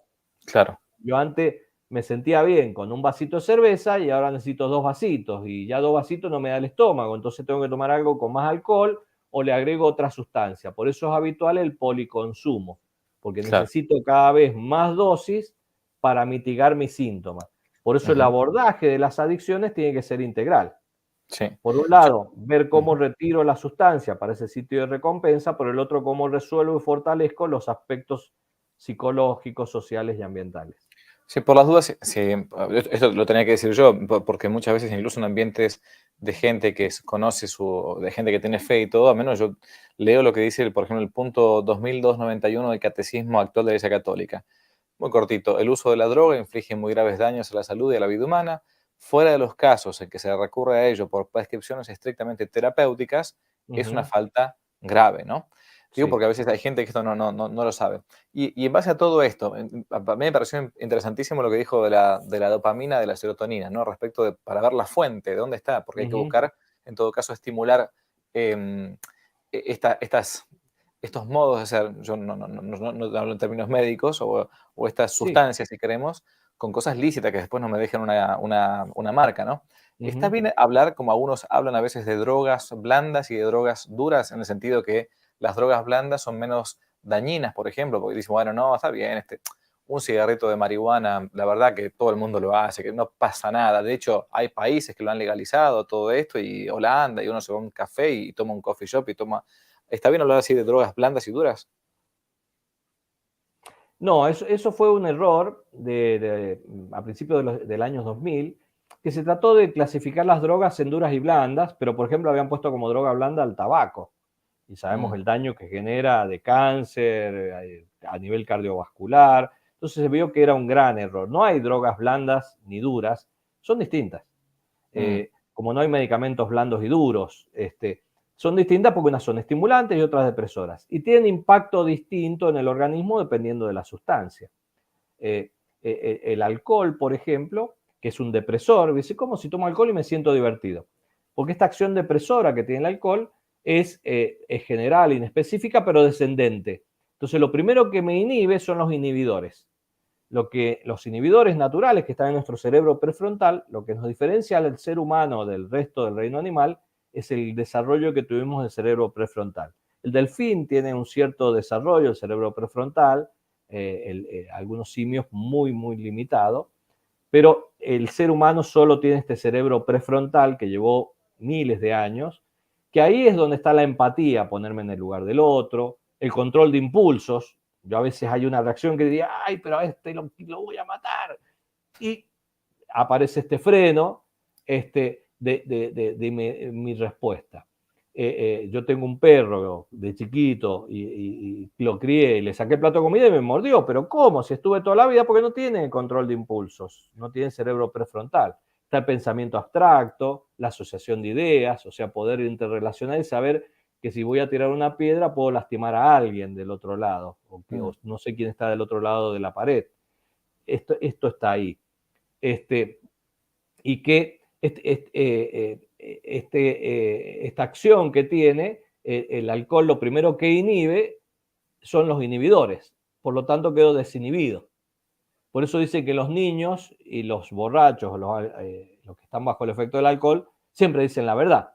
Claro. Yo antes me sentía bien con un vasito de cerveza y ahora necesito 2 vasitos y ya 2 vasitos no me da el estómago, entonces tengo que tomar algo con más alcohol o le agrego otra sustancia. Por eso es habitual el policonsumo, porque Claro. necesito cada vez más dosis para mitigar mis síntomas. Por eso el Ujú. abordaje de las adicciones tiene que ser integral. Sí. Por un Yo- lado, ver cómo Ujú. retiro la sustancia para ese sitio de recompensa, por el otro, cómo resuelvo y fortalezco los aspectos psicológicos, sociales y ambientales. Sí, por las dudas, sí, esto lo tenía que decir yo, porque muchas veces incluso en ambientes de gente que conoce de gente que tiene fe y todo, al menos yo leo lo que dice, por ejemplo, el punto 2291 del Catecismo actual de la Iglesia Católica. Muy cortito, el uso de la droga inflige muy graves daños a la salud y a la vida humana. Fuera de los casos en que se recurre a ello por prescripciones estrictamente terapéuticas, es una Ujú. falta grave, ¿no? Digo Sí. porque a veces hay gente que esto no lo sabe. Y en base a todo esto, a mí me pareció interesantísimo lo que dijo de la dopamina, de la serotonina, ¿no? Respecto de, para ver la fuente, de dónde está, porque hay que Ujú. buscar, en todo caso, estimular em, estos modos de ser, yo no hablo en términos médicos, o estas Sí. sustancias, si queremos, con cosas lícitas que después no me dejen una marca, ¿no? Está Ujú. bien hablar, como algunos hablan a veces, de drogas blandas y de drogas duras, en el sentido que las drogas blandas son menos dañinas, por ejemplo, porque dicen, bueno, no, está bien, un cigarrito de marihuana, la verdad que todo el mundo lo hace, que no pasa nada. De hecho, hay países que lo han legalizado todo esto, y Holanda, y uno se va a un café y toma un coffee shop y toma. ¿Está bien hablar así de drogas blandas y duras? No, eso fue un error a principios del año 2000, que se trató de clasificar las drogas en duras y blandas, pero por ejemplo habían puesto como droga blanda el tabaco, y sabemos Mm, el daño que genera de cáncer a nivel cardiovascular. Entonces se vio que era un gran error. No hay drogas blandas ni duras, son distintas. mm, Como no hay medicamentos blandos y duros, son distintas porque unas son estimulantes y otras depresoras. Y tienen impacto distinto en el organismo dependiendo de la sustancia. El alcohol, por ejemplo, que es un depresor, dice, ¿cómo si tomo alcohol y me siento divertido? Porque esta acción depresora que tiene el alcohol es general, inespecífica, pero descendente. Entonces, lo primero que me inhibe son los inhibidores. Los inhibidores naturales que están en nuestro cerebro prefrontal, lo que nos diferencia al ser humano del resto del reino animal, es el desarrollo que tuvimos del cerebro prefrontal. El delfín tiene un cierto desarrollo del cerebro prefrontal, algunos simios muy limitado, pero el ser humano solo tiene este cerebro prefrontal que llevó miles de años, que ahí es donde está la empatía, ponerme en el lugar del otro, el control de impulsos. Yo a veces hay una reacción que diría, ay, pero a este lo voy a matar. Y aparece este freno de mi respuesta. Yo tengo un perro de chiquito y lo crié y le saqué el plato de comida y me mordió, pero ¿cómo? Si estuve toda la vida, porque no tiene control de impulsos, no tiene cerebro prefrontal. Está el pensamiento abstracto, la asociación de ideas, o sea, poder interrelacionar y saber que si voy a tirar una piedra puedo lastimar a alguien del otro lado, o mm, no sé quién está del otro lado de la pared. Esto está ahí. Este, y que esta acción que tiene el alcohol, lo primero que inhibe son los inhibidores, por lo tanto quedo desinhibido. Por eso dice que los niños y los borrachos, los que están bajo el efecto del alcohol, siempre dicen la verdad.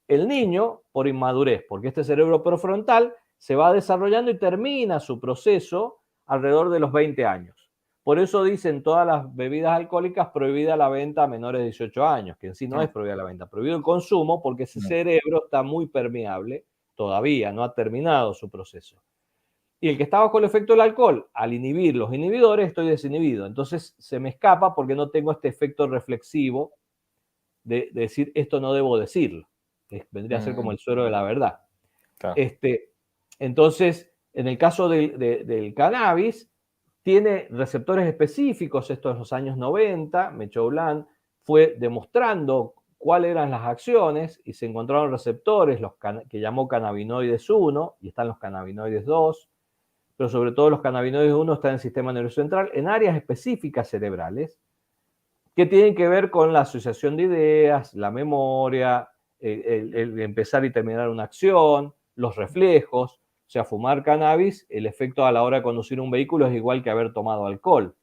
El niño, por inmadurez, porque este cerebro prefrontal se va desarrollando y termina su proceso alrededor de los 20 años. Por eso dicen todas las bebidas alcohólicas prohibida la venta a menores de 18 años, que en sí no mm, es prohibida la venta, prohibido el consumo porque ese mm, cerebro está muy permeable todavía, no ha terminado su proceso. Y el que está bajo el efecto del alcohol, al inhibir los inhibidores, estoy desinhibido. Entonces se me escapa porque no tengo este efecto reflexivo de decir esto no debo decirlo. Que vendría a ser como mm, el suero de la verdad. claro. Este, entonces, en el caso del cannabis, tiene receptores específicos. Esto en los años 90, Mechoulan fue demostrando cuáles eran las acciones y se encontraron receptores, que llamó cannabinoides 1 y están los cannabinoides 2, pero sobre todo los cannabinoides 1 están en el sistema nervioso central, en áreas específicas cerebrales, que tienen que ver con la asociación de ideas, la memoria, el empezar y terminar una acción, los reflejos. O sea, fumar cannabis, el efecto a la hora de conducir un vehículo es igual que haber tomado alcohol.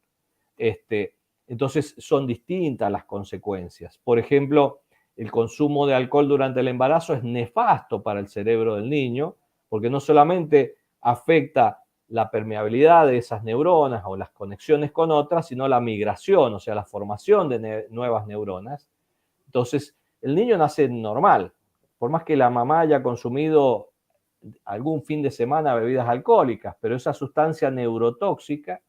Este, entonces son distintas las consecuencias. Por ejemplo, el consumo de alcohol durante el embarazo es nefasto para el cerebro del niño, porque no solamente afecta la permeabilidad de esas neuronas o las conexiones con otras, sino la migración, o sea, la formación de nuevas neuronas. Entonces, el niño nace normal, por más que la mamá haya consumido algún fin de semana bebidas alcohólicas, pero esa sustancia neurotóxica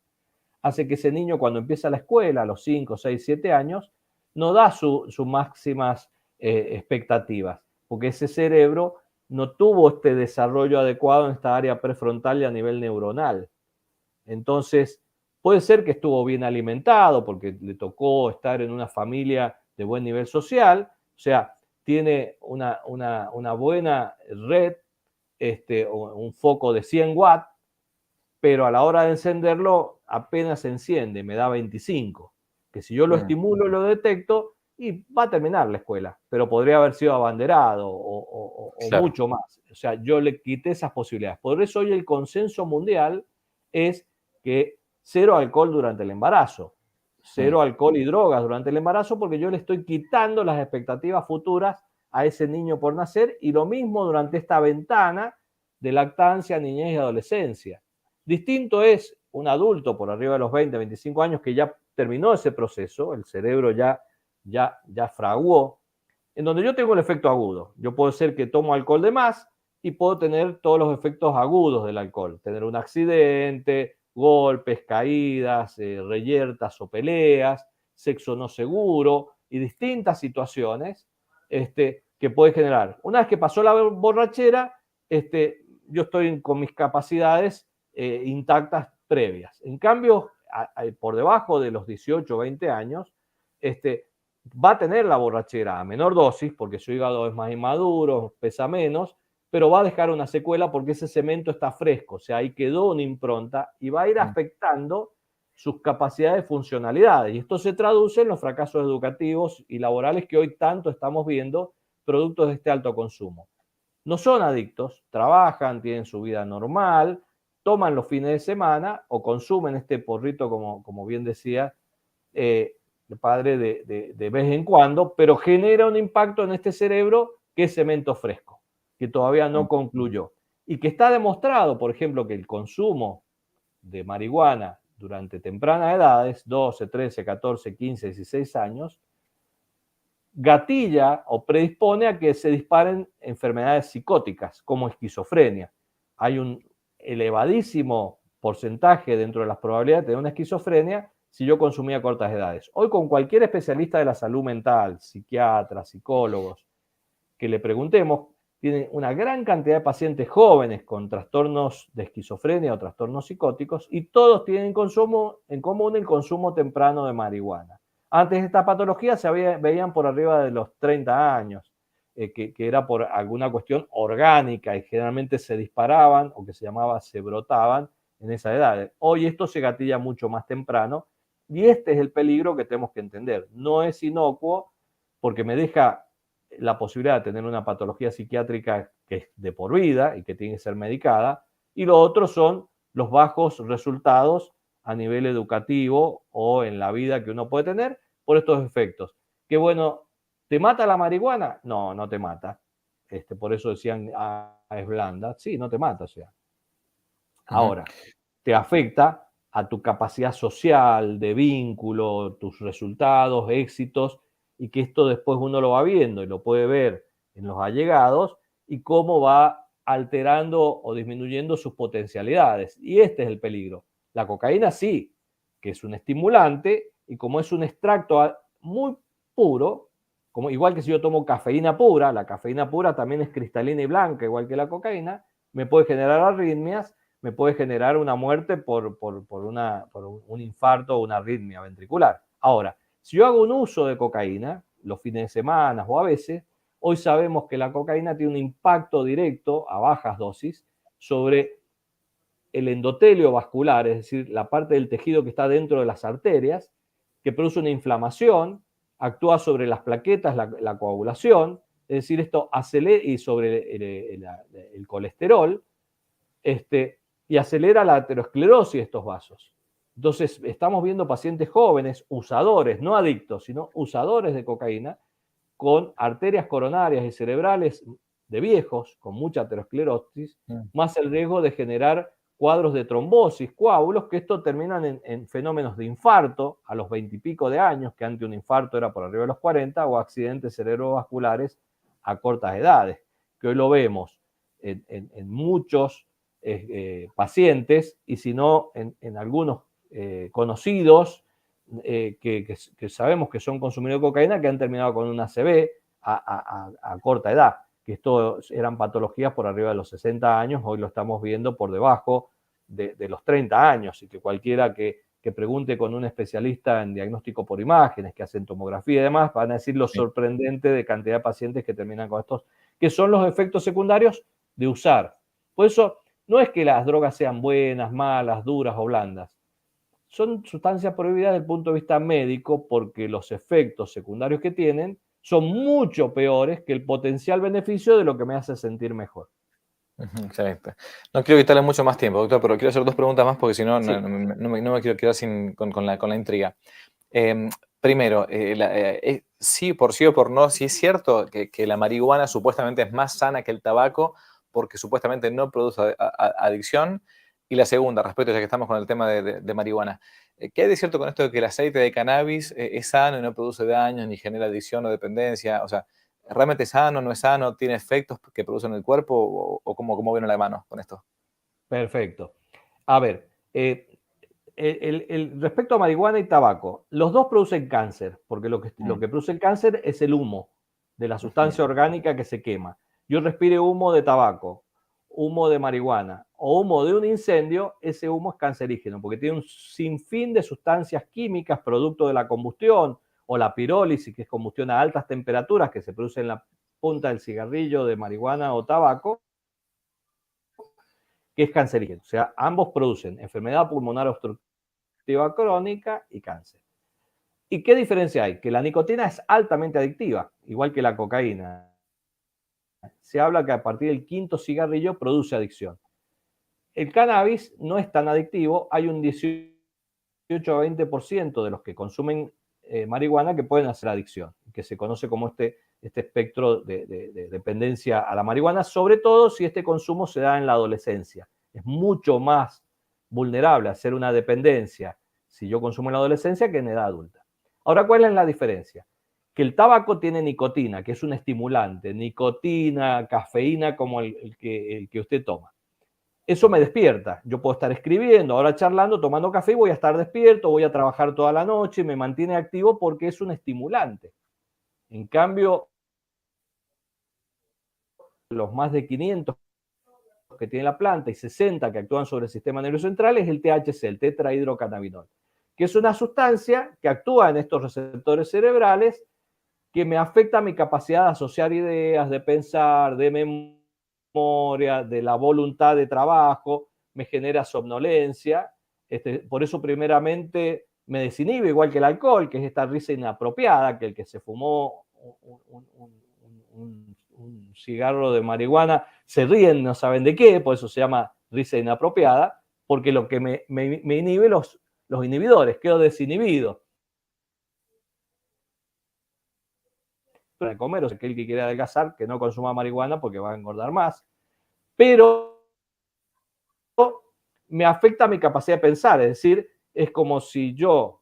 hace que ese niño cuando empieza la escuela a los 5, 6, 7 años, no da sus máximas expectativas, porque ese cerebro no tuvo este desarrollo adecuado en esta área prefrontal y a nivel neuronal. Entonces, puede ser que estuvo bien alimentado porque le tocó estar en una familia de buen nivel social, o sea, tiene una buena red, un foco de 100 watts, pero a la hora de encenderlo apenas se enciende, me da 25, que si yo lo Mm, estimulo y lo detecto, y va a terminar la escuela, pero podría haber sido abanderado o claro. mucho más. O sea, yo le quité esas posibilidades. Por eso hoy el consenso mundial es que cero alcohol durante el embarazo, Mm, cero alcohol y drogas durante el embarazo, porque yo le estoy quitando las expectativas futuras a ese niño por nacer, y lo mismo durante esta ventana de lactancia, niñez y adolescencia. Distinto es un adulto por arriba de los 20, 25 años que ya terminó ese proceso, el cerebro ya fraguó, en donde yo tengo el efecto agudo. Yo puedo ser que tomo alcohol de más y puedo tener todos los efectos agudos del alcohol, tener un accidente, golpes, caídas, reyertas o peleas, sexo no seguro y distintas situaciones que puede generar. Una vez que pasó la borrachera, yo estoy con mis capacidades intactas previas. En cambio, por debajo de los 18 o 20 años, va a tener la borrachera a menor dosis, porque su hígado es más inmaduro, pesa menos, pero va a dejar una secuela porque ese cemento está fresco, o sea, ahí quedó una impronta y va a ir afectando sus capacidades de funcionalidad. Y esto se traduce en los fracasos educativos y laborales que hoy tanto estamos viendo, productos de este alto consumo. No son adictos, trabajan, tienen su vida normal, toman los fines de semana o consumen este porrito, como bien decía el padre, de vez en cuando, pero genera un impacto en este cerebro que es cemento fresco, que todavía no concluyó. Y que está demostrado, por ejemplo, que el consumo de marihuana durante tempranas edades, 12, 13, 14, 15, 16 años, gatilla o predispone a que se disparen enfermedades psicóticas como esquizofrenia. Hay un elevadísimo porcentaje dentro de las probabilidades de tener una esquizofrenia si yo consumía a cortas edades. Hoy con cualquier especialista de la salud mental, psiquiatras, psicólogos, que le preguntemos, tienen una gran cantidad de pacientes jóvenes con trastornos de esquizofrenia o trastornos psicóticos y todos tienen en común el consumo temprano de marihuana. Antes de esta patología veían por arriba de los 30 años, que era por alguna cuestión orgánica y generalmente se disparaban o que se brotaban en esa edad. Hoy esto se gatilla mucho más temprano y este es el peligro que tenemos que entender. No es inocuo porque me deja la posibilidad de tener una patología psiquiátrica que es de por vida y que tiene que ser medicada, y lo otro son los bajos resultados a nivel educativo o en la vida que uno puede tener por estos efectos. Que bueno, ¿te mata la marihuana? No, no te mata. Por eso decían, es blanda. Sí, no te mata, o sea. Ahora, te afecta a tu capacidad social, de vínculo, tus resultados, éxitos, y que esto después uno lo va viendo y lo puede ver en los allegados y cómo va alterando o disminuyendo sus potencialidades. Y este es el peligro. La cocaína sí, que es un estimulante y como es un extracto muy puro, como, igual que si yo tomo cafeína pura, la cafeína pura también es cristalina y blanca, igual que la cocaína, me puede generar arritmias, me puede generar una muerte por un infarto o una arritmia ventricular. Ahora, si yo hago un uso de cocaína, los fines de semana o a veces, hoy sabemos que la cocaína tiene un impacto directo a bajas dosis sobre el endotelio vascular, es decir, la parte del tejido que está dentro de las arterias, que produce una inflamación, actúa sobre las plaquetas, la coagulación, es decir, esto acelera y sobre el colesterol, y acelera la aterosclerosis de estos vasos. Entonces, estamos viendo pacientes jóvenes, usadores, no adictos, sino usadores de cocaína, con arterias coronarias y cerebrales de viejos, con mucha aterosclerosis, más el riesgo de generar cuadros de trombosis, coágulos, que esto terminan en fenómenos de infarto a los 20 y pico de años, que antes un infarto era por arriba de los 40, o accidentes cerebrovasculares a cortas edades, que hoy lo vemos en muchos pacientes y si no en algunos conocidos que sabemos que son consumidores de cocaína que han terminado con una ACV a corta edad, que esto eran patologías por arriba de los 60 años, hoy lo estamos viendo por debajo de los 30 años y que cualquiera que pregunte con un especialista en diagnóstico por imágenes, que hacen tomografía y demás, van a decir lo sorprendente de cantidad de pacientes que terminan con estos, que son los efectos secundarios de usar. Por eso, no es que las drogas sean buenas, malas, duras o blandas. Son sustancias prohibidas desde el punto de vista médico porque los efectos secundarios que tienen son mucho peores que el potencial beneficio de lo que me hace sentir mejor. Excelente. No quiero quitarle mucho más tiempo, doctor, pero quiero hacer dos preguntas más porque si no, Sí. no me quiero quedar con la intriga. Primero, sí o por no, sí es cierto que la marihuana supuestamente es más sana que el tabaco porque supuestamente no produce adicción. Y la segunda, respecto, ya que estamos con el tema de marihuana, ¿qué hay de cierto con esto de que el aceite de cannabis es sano y no produce daños ni genera adicción o dependencia? O sea, ¿realmente es sano, no es sano? ¿Tiene efectos que producen en el cuerpo? ¿O cómo viene la mano con esto? Perfecto. A ver, respecto a marihuana y tabaco, los dos producen cáncer, porque lo que produce el cáncer es el humo de la sustancia orgánica que se quema. Yo respire humo de tabaco, humo de marihuana o humo de un incendio, ese humo es cancerígeno, porque tiene un sinfín de sustancias químicas producto de la combustión o la pirólisis, que es combustión a altas temperaturas que se produce en la punta del cigarrillo de marihuana o tabaco, que es cancerígeno. O sea, ambos producen enfermedad pulmonar obstructiva crónica y cáncer. ¿Y qué diferencia hay? Que la nicotina es altamente adictiva, igual que la cocaína. Se habla que a partir del quinto cigarrillo produce adicción. El cannabis no es tan adictivo, hay un 18 a 20% de los que consumen marihuana que pueden hacer adicción, que se conoce como este espectro de dependencia a la marihuana, sobre todo si este consumo se da en la adolescencia. Es mucho más vulnerable a hacer una dependencia si yo consumo en la adolescencia que en edad adulta. Ahora, ¿cuál es la diferencia? Que el tabaco tiene nicotina, que es un estimulante, nicotina, cafeína como el que usted toma. Eso me despierta. Yo puedo estar escribiendo, ahora charlando, tomando café y voy a estar despierto, voy a trabajar toda la noche, me mantiene activo porque es un estimulante. En cambio, los más de 500 que tiene la planta y 60 que actúan sobre el sistema nervioso central es el THC, el tetrahidrocannabinol, que es una sustancia que actúa en estos receptores cerebrales que me afecta mi capacidad de asociar ideas, de pensar, de memoria, de la voluntad de trabajo, me genera somnolencia. Por eso primeramente me desinhibe, igual que el alcohol, que es esta risa inapropiada, que el que se fumó un cigarro de marihuana se ríen, no saben de qué, por eso se llama risa inapropiada, porque lo que me inhibe los inhibidores, quedo desinhibido. De comer, o sea, aquel que quiere adelgazar, que no consuma marihuana porque va a engordar más, pero me afecta mi capacidad de pensar, es decir, es como si yo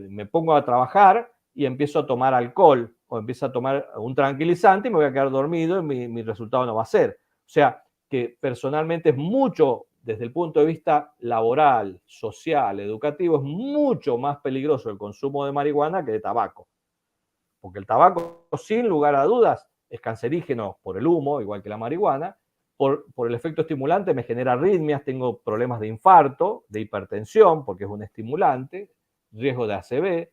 me pongo a trabajar y empiezo a tomar alcohol o empiezo a tomar un tranquilizante y me voy a quedar dormido y mi resultado no va a ser. O sea, que personalmente es mucho, desde el punto de vista laboral, social, educativo, es mucho más peligroso el consumo de marihuana que de tabaco. Porque el tabaco, sin lugar a dudas, es cancerígeno por el humo, igual que la marihuana. Por el efecto estimulante me genera arritmias, tengo problemas de infarto, de hipertensión, porque es un estimulante, riesgo de ACV,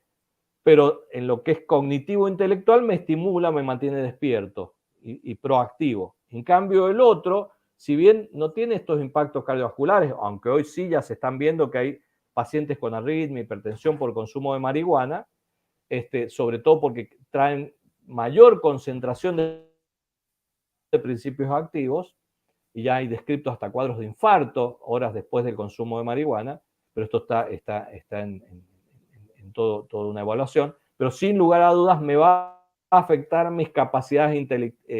pero en lo que es cognitivo-intelectual me estimula, me mantiene despierto y proactivo. En cambio, el otro, si bien no tiene estos impactos cardiovasculares, aunque hoy sí ya se están viendo que hay pacientes con arritmia, hipertensión por consumo de marihuana, sobre todo porque traen mayor concentración de principios activos, y ya hay descritos hasta cuadros de infarto horas después del consumo de marihuana, pero esto está en toda una evaluación, pero sin lugar a dudas me va a afectar mis capacidades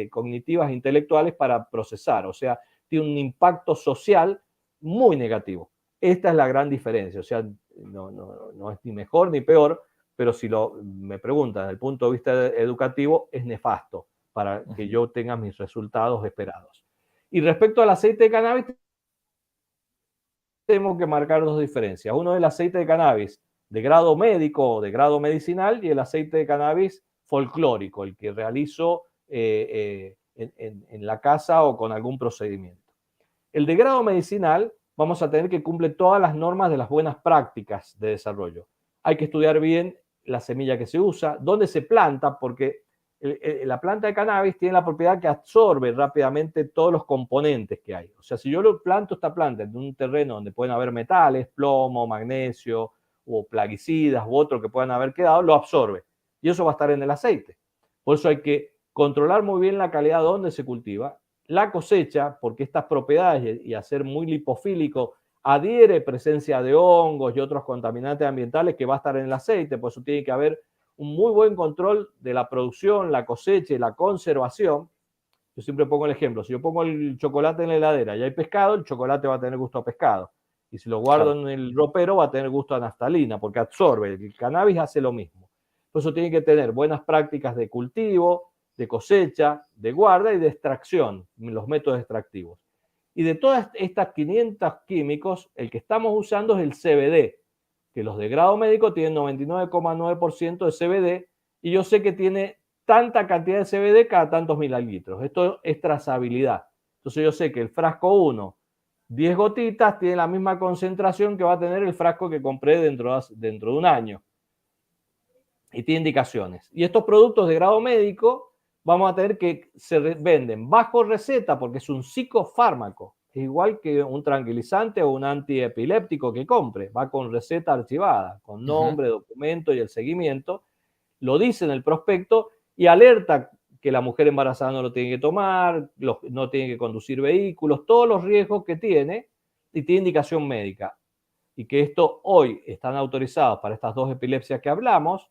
cognitivas e intelectuales para procesar, o sea, tiene un impacto social muy negativo. Esta es la gran diferencia, o sea, no es ni mejor ni peor, pero si me preguntan desde el punto de vista educativo, es nefasto para que yo tenga mis resultados esperados. Y respecto al aceite de cannabis, tenemos que marcar dos diferencias. Uno es el aceite de cannabis de grado médico o de grado medicinal y el aceite de cannabis folclórico, el que realizo en la casa o con algún procedimiento. El de grado medicinal vamos a tener que cumplir todas las normas de las buenas prácticas de desarrollo. Hay que estudiar bien la semilla que se usa, dónde se planta, porque la planta de cannabis tiene la propiedad que absorbe rápidamente todos los componentes que hay. O sea, si yo lo planto esta planta en un terreno donde pueden haber metales, plomo, magnesio, o plaguicidas u otro que puedan haber quedado, lo absorbe. Y eso va a estar en el aceite. Por eso hay que controlar muy bien la calidad donde se cultiva, la cosecha, porque estas propiedades y hacer muy lipofílico adhiere presencia de hongos y otros contaminantes ambientales que va a estar en el aceite, por eso tiene que haber un muy buen control de la producción, la cosecha y la conservación. Yo siempre pongo el ejemplo, si yo pongo el chocolate en la heladera y hay pescado, el chocolate va a tener gusto a pescado. Y si lo guardo en el ropero va a tener gusto a naftalina, porque absorbe. El cannabis hace lo mismo. Por eso tiene que tener buenas prácticas de cultivo, de cosecha, de guarda y de extracción, los métodos extractivos. Y de todas estas 500 químicos, el que estamos usando es el CBD, que los de grado médico tienen 99,9% de CBD, y yo sé que tiene tanta cantidad de CBD cada tantos mililitros. Esto es trazabilidad. Entonces yo sé que el frasco 1, 10 gotitas, tiene la misma concentración que va a tener el frasco que compré dentro de un año. Y tiene indicaciones. Y estos productos de grado médico vamos a tener que se venden bajo receta porque es un psicofármaco. Es igual que un tranquilizante o un antiepiléptico que compre. Va con receta archivada, con nombre, documento y el seguimiento. Lo dice en el prospecto y alerta que la mujer embarazada no lo tiene que tomar, no tiene que conducir vehículos, todos los riesgos que tiene y tiene indicación médica. Y que esto hoy están autorizados para estas dos epilepsias que hablamos,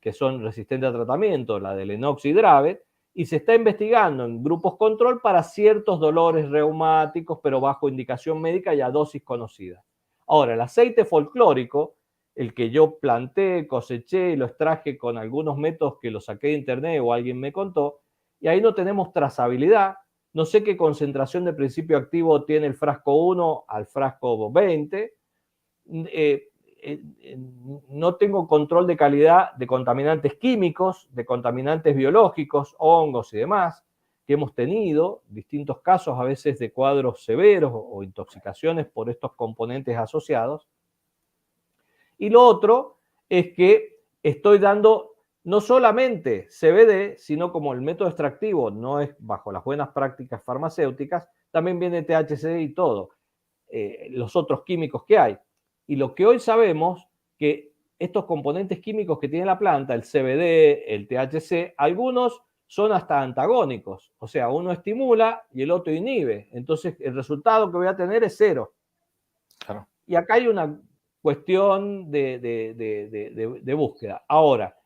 que son resistentes a tratamiento, la del Lennox y Dravet, y se está investigando en grupos control para ciertos dolores reumáticos, pero bajo indicación médica y a dosis conocida. Ahora, el aceite folclórico, el que yo planté, coseché y lo extraje con algunos métodos que lo saqué de internet o alguien me contó, y ahí no tenemos trazabilidad, no sé qué concentración de principio activo tiene el frasco 1 al frasco 20, no tengo control de calidad de contaminantes químicos, de contaminantes biológicos, hongos y demás, que hemos tenido distintos casos, a veces de cuadros severos o intoxicaciones por estos componentes asociados. Y lo otro es que estoy dando no solamente CBD, sino como el método extractivo no es bajo las buenas prácticas farmacéuticas, también viene THC y todo, los otros químicos que hay. Y lo que hoy sabemos, que estos componentes químicos que tiene la planta, el CBD, el THC, algunos son hasta antagónicos. O sea, uno estimula y el otro inhibe. Entonces, el resultado que voy a tener es cero. Claro. Y acá hay una cuestión de búsqueda. Ahora,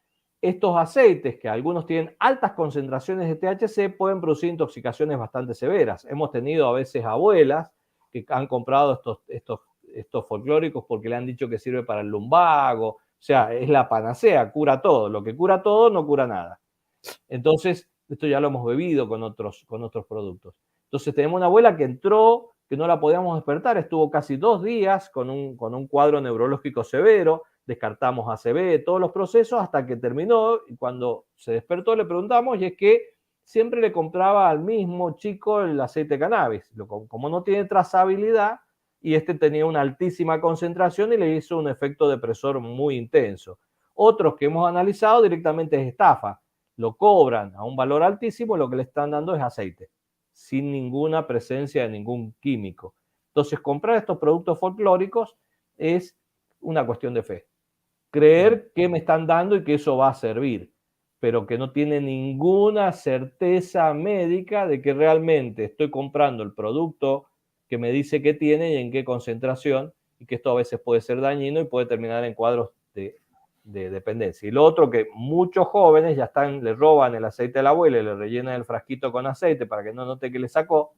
estos aceites, que algunos tienen altas concentraciones de THC, pueden producir intoxicaciones bastante severas. Hemos tenido a veces abuelas que han comprado estos folclóricos porque le han dicho que sirve para el lumbago. O sea, es la panacea, cura todo. Lo que cura todo no cura nada. Entonces, esto ya lo hemos bebido con otros productos. Entonces, tenemos una abuela que entró, que no la podíamos despertar, estuvo casi 2 días con un cuadro neurológico severo, descartamos ACV, todos los procesos hasta que terminó, y cuando se despertó le preguntamos, y es que siempre le compraba al mismo chico el aceite de cannabis. Como no tiene trazabilidad, y este tenía una altísima concentración y le hizo un efecto depresor muy intenso. Otros que hemos analizado directamente es estafa. Lo cobran a un valor altísimo y lo que le están dando es aceite, sin ninguna presencia de ningún químico. Entonces, comprar estos productos folclóricos es una cuestión de fe. Creer que me están dando y que eso va a servir, pero que no tiene ninguna certeza médica de que realmente estoy comprando el producto que me dice que tiene y en qué concentración, y que esto a veces puede ser dañino y puede terminar en cuadros de dependencia. Y lo otro, que muchos jóvenes ya le roban el aceite de la abuela y le rellenan el frasquito con aceite para que no note que le sacó,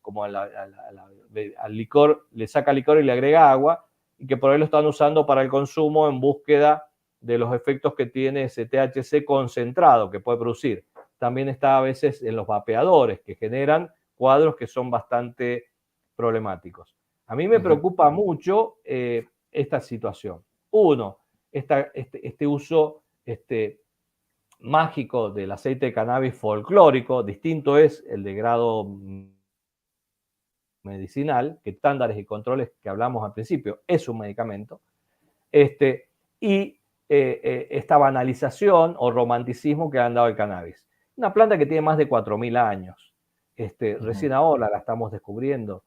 como al licor, le saca licor y le agrega agua, y que por ahí lo están usando para el consumo en búsqueda de los efectos que tiene ese THC concentrado que puede producir. También está a veces en los vapeadores, que generan cuadros que son bastante problemáticos. A mí me preocupa mucho esta situación. Uno, este uso mágico del aceite de cannabis folclórico, distinto es el de grado medicinal, que estándares y controles que hablamos al principio, es un medicamento, y esta banalización o romanticismo que han dado el cannabis. Una planta que tiene más de 4.000 años. Recién ahora la estamos descubriendo.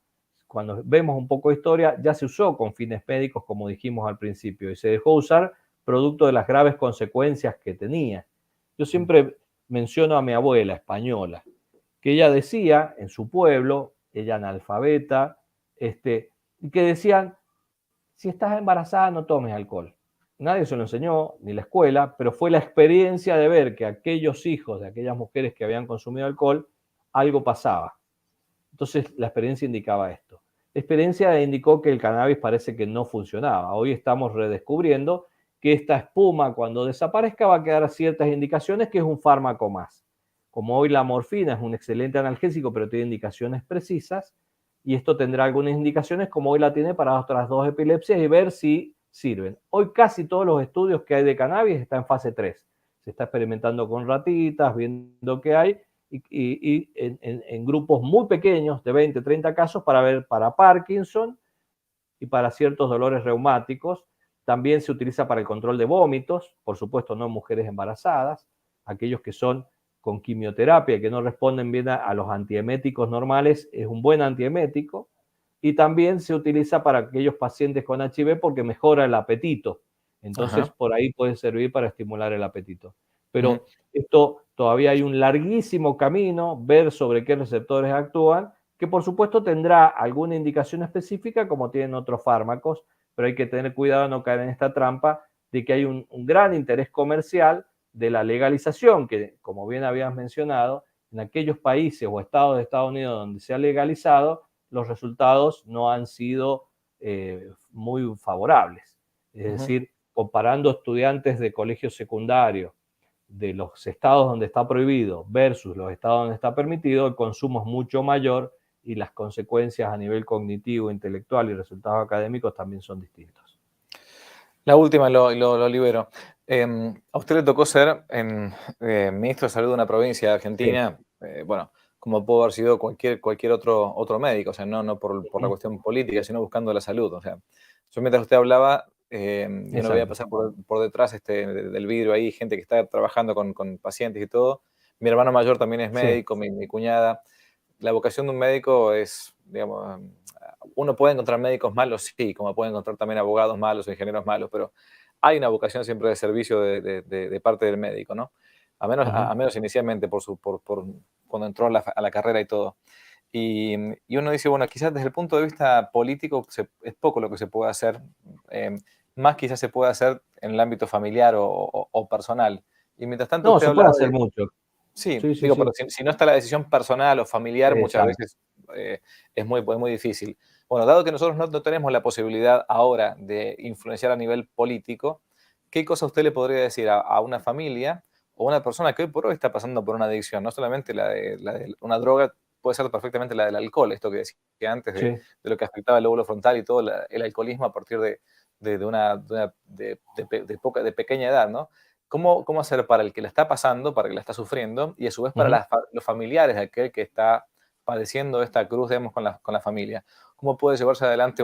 Cuando vemos un poco de historia, ya se usó con fines médicos, como dijimos al principio, y se dejó usar producto de las graves consecuencias que tenía. Yo siempre menciono a mi abuela española, que ella decía en su pueblo, ella analfabeta, que decían, si estás embarazada no tomes alcohol. Nadie se lo enseñó, ni la escuela, pero fue la experiencia de ver que aquellos hijos de aquellas mujeres que habían consumido alcohol, algo pasaba. Entonces la experiencia indicaba esto. La experiencia indicó que el cannabis parece que no funcionaba. Hoy estamos redescubriendo que esta espuma, cuando desaparezca, va a quedar ciertas indicaciones que es un fármaco más. Como hoy la morfina es un excelente analgésico, pero tiene indicaciones precisas, y esto tendrá algunas indicaciones como hoy la tiene para otras 2 epilepsias y ver si sirven. Hoy casi todos los estudios que hay de cannabis están en fase 3. Se está experimentando con ratitas, viendo qué hay, y en grupos muy pequeños, de 20, 30 casos, para ver para Parkinson y para ciertos dolores reumáticos. También se utiliza para el control de vómitos, por supuesto no en mujeres embarazadas, aquellos que son con quimioterapia, que no responden bien a los antieméticos normales, es un buen antiemético. Y también se utiliza para aquellos pacientes con HIV porque mejora el apetito. Entonces, Ajá. por ahí puede servir para estimular el apetito. Ujú. Pero esto todavía hay un larguísimo camino, ver sobre qué receptores actúan, que por supuesto tendrá alguna indicación específica como tienen otros fármacos, pero hay que tener cuidado de no caer en esta trampa de que hay un gran interés comercial de la legalización, que como bien habías mencionado, en aquellos países o estados de Estados Unidos donde se ha legalizado, los resultados no han sido muy favorables. Es Ujú. decir, comparando estudiantes de colegio secundario de los estados donde está prohibido versus los estados donde está permitido, el consumo es mucho mayor y las consecuencias a nivel cognitivo, intelectual y resultados académicos también son distintos. La última lo libero. A usted le tocó ser ministro de Salud de una provincia de Sí. Argentina, bueno, como pudo haber sido cualquier otro médico, o sea, no por la cuestión política, sino buscando la salud. O sea, yo mientras usted hablaba, yo no veía Exacto. pasar por detrás del vidrio ahí gente que está trabajando con pacientes y todo. Mi hermano mayor también es Sí, médico, mi cuñada. La vocación de un médico es, digamos, uno puede encontrar médicos malos, sí, como puede encontrar también abogados malos o ingenieros malos, pero hay una vocación siempre de servicio de parte del médico, ¿no? A ujú. menos inicialmente por cuando entró a la carrera y todo. Y uno dice, bueno, quizás desde el punto de vista político es poco lo que se puede hacer, eh, más quizás se puede hacer en el ámbito familiar o personal. Y mientras tanto No, usted se puede hablaba hacer de, mucho. sí, Sí, sí, digo, pero sí. si no está la decisión personal o familiar, muchas Exacto. veces es muy difícil. Bueno, dado que nosotros no tenemos la posibilidad ahora de influenciar a nivel político, ¿qué cosa usted le podría decir a una familia o una persona que hoy por hoy está pasando por una adicción? No solamente la de una droga, puede ser perfectamente la del alcohol, esto que decía antes Sí. de lo que afectaba el lóbulo frontal y todo el alcoholismo a partir de pequeña edad, ¿no? ¿Cómo hacer para el que la está pasando, para el que la está sufriendo, y a su vez para Ujú. los familiares de aquel que está padeciendo esta cruz, digamos, con la familia? ¿Cómo puede llevarse adelante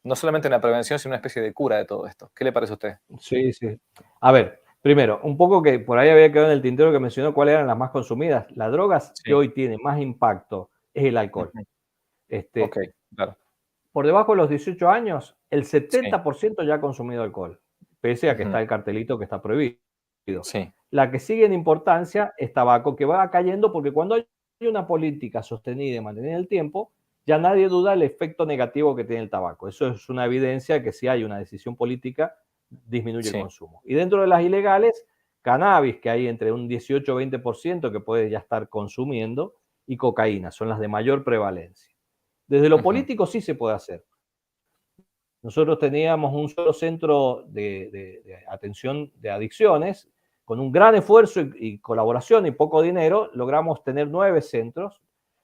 no solamente una prevención, sino una especie de cura de todo esto? ¿Qué le parece a usted? Sí, sí. A ver, primero, un poco que por ahí había quedado en el tintero que mencionó cuáles eran las más consumidas. Las drogas que Sí. hoy tienen más impacto es el alcohol. Ujú. Ok, Este, claro. por debajo de los 18 años, el Sí. 70% ya ha consumido alcohol, pese a que Ujú. está el cartelito que está prohibido. Sí. La que sigue en importancia es tabaco, que va cayendo porque cuando hay una política sostenida y mantenida en el tiempo, ya nadie duda del efecto negativo que tiene el tabaco. Eso es una evidencia de que si hay una decisión política, disminuye el Sí. consumo. Y dentro de las ilegales, cannabis, que hay entre un 18 o 20% que puede ya estar consumiendo, y cocaína, son las de mayor prevalencia. Desde lo Ujú. político sí se puede hacer. Nosotros teníamos un solo centro de atención de adicciones. Con un gran esfuerzo y colaboración y poco dinero, logramos tener 9 centros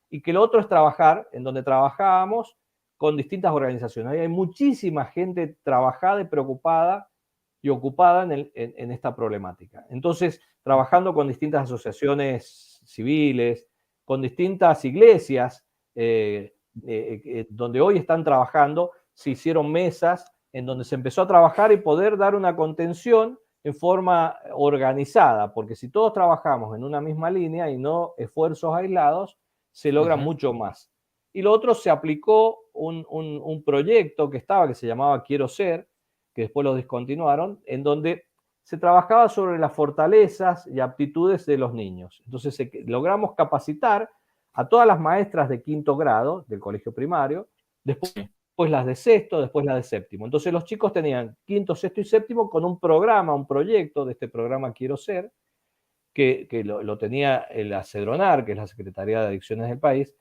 y que lo otro es trabajar en donde trabajábamos con distintas organizaciones. Ahí hay muchísima gente trabajada y preocupada y ocupada en esta problemática. Entonces, trabajando con distintas asociaciones civiles, con distintas iglesias, donde hoy están trabajando, se hicieron mesas en donde se empezó a trabajar y poder dar una contención en forma organizada, porque si todos trabajamos en una misma línea y no esfuerzos aislados, se logra Ujú. mucho más. Y lo otro, se aplicó un proyecto que estaba, que se llamaba Quiero Ser, que después lo descontinuaron, en donde se trabajaba sobre las fortalezas y aptitudes de los niños. Entonces logramos capacitar a todas las maestras de quinto grado del colegio primario, después Sí. las de sexto, después las de séptimo. Entonces los chicos tenían quinto, sexto y séptimo con un programa, un proyecto de este programa Quiero Ser, que lo tenía el ACEDRONAR, que es la Secretaría de Adicciones del país,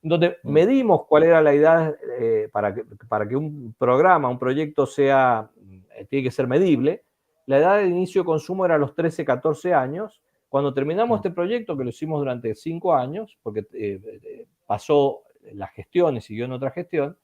donde Mm. medimos cuál era la edad para que un programa, un proyecto tiene que ser medible. La edad de inicio de consumo era los 13, 14 años. Cuando terminamos Mm. este proyecto, que lo hicimos durante 5 años, porque pasó la gestión y siguió en otra gestión,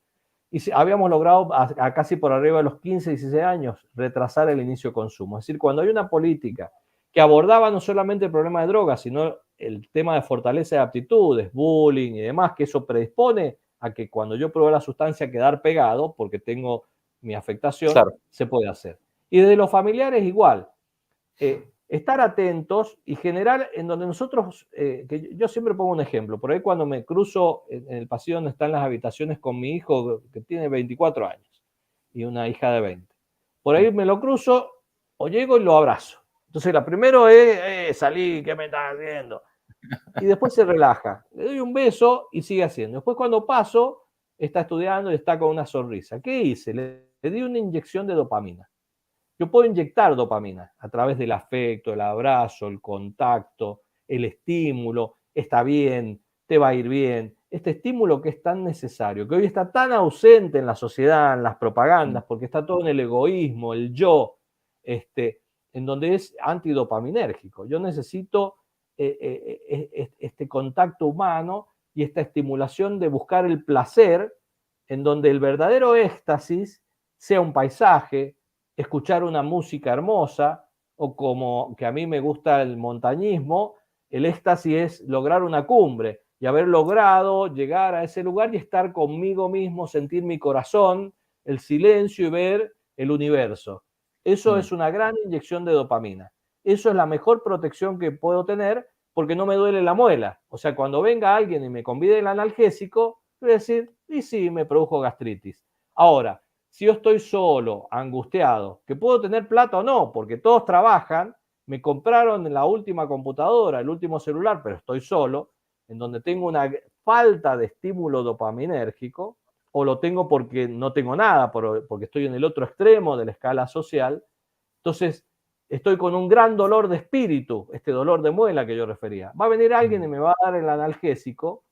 y habíamos logrado a casi por arriba de los 15, 16 años retrasar el inicio de consumo. Es decir, cuando hay una política que abordaba no solamente el problema de drogas, sino el tema de fortaleza de aptitudes, bullying y demás, que eso predispone a que cuando yo pruebe la sustancia quedar pegado, porque tengo mi afectación, Claro, se puede hacer. Y desde los familiares igual. Estar atentos y generar en donde nosotros, que yo siempre pongo un ejemplo, por ahí cuando me cruzo en el pasillo donde están las habitaciones con mi hijo que tiene 24 años y una hija de 20, por ahí me lo cruzo o llego y lo abrazo. Entonces la primero es salí, ¿qué me estás haciendo? Y después se relaja, le doy un beso y sigue haciendo. Después cuando paso, está estudiando y está con una sonrisa. ¿Qué hice? Le di una inyección de dopamina. Yo puedo inyectar dopamina a través del afecto, el abrazo, el contacto, el estímulo, está bien, te va a ir bien. Este estímulo que es tan necesario, que hoy está tan ausente en la sociedad, en las propagandas, porque está todo en el egoísmo, el yo, en donde es antidopaminérgico. Yo necesito este contacto humano y esta estimulación de buscar el placer, en donde el verdadero éxtasis sea un paisaje, escuchar una música hermosa, o como que a mí me gusta el montañismo, el éxtasis es lograr una cumbre y haber logrado llegar a ese lugar y estar conmigo mismo, sentir mi corazón, el silencio y ver el universo. Eso es una gran inyección de dopamina. Eso es la mejor protección que puedo tener porque no me duele la muela. O sea, cuando venga alguien y me convide el analgésico, voy a decir, y sí, me produjo gastritis. Ahora, si yo estoy solo, angustiado, que puedo tener plata o no, porque todos trabajan, me compraron la última computadora, el último celular, pero estoy solo, en donde tengo una falta de estímulo dopaminérgico, o lo tengo porque no tengo nada, porque estoy en el otro extremo de la escala social, entonces estoy con un gran dolor de espíritu, este dolor de muela que yo refería. Va a venir alguien y me va a dar el analgésico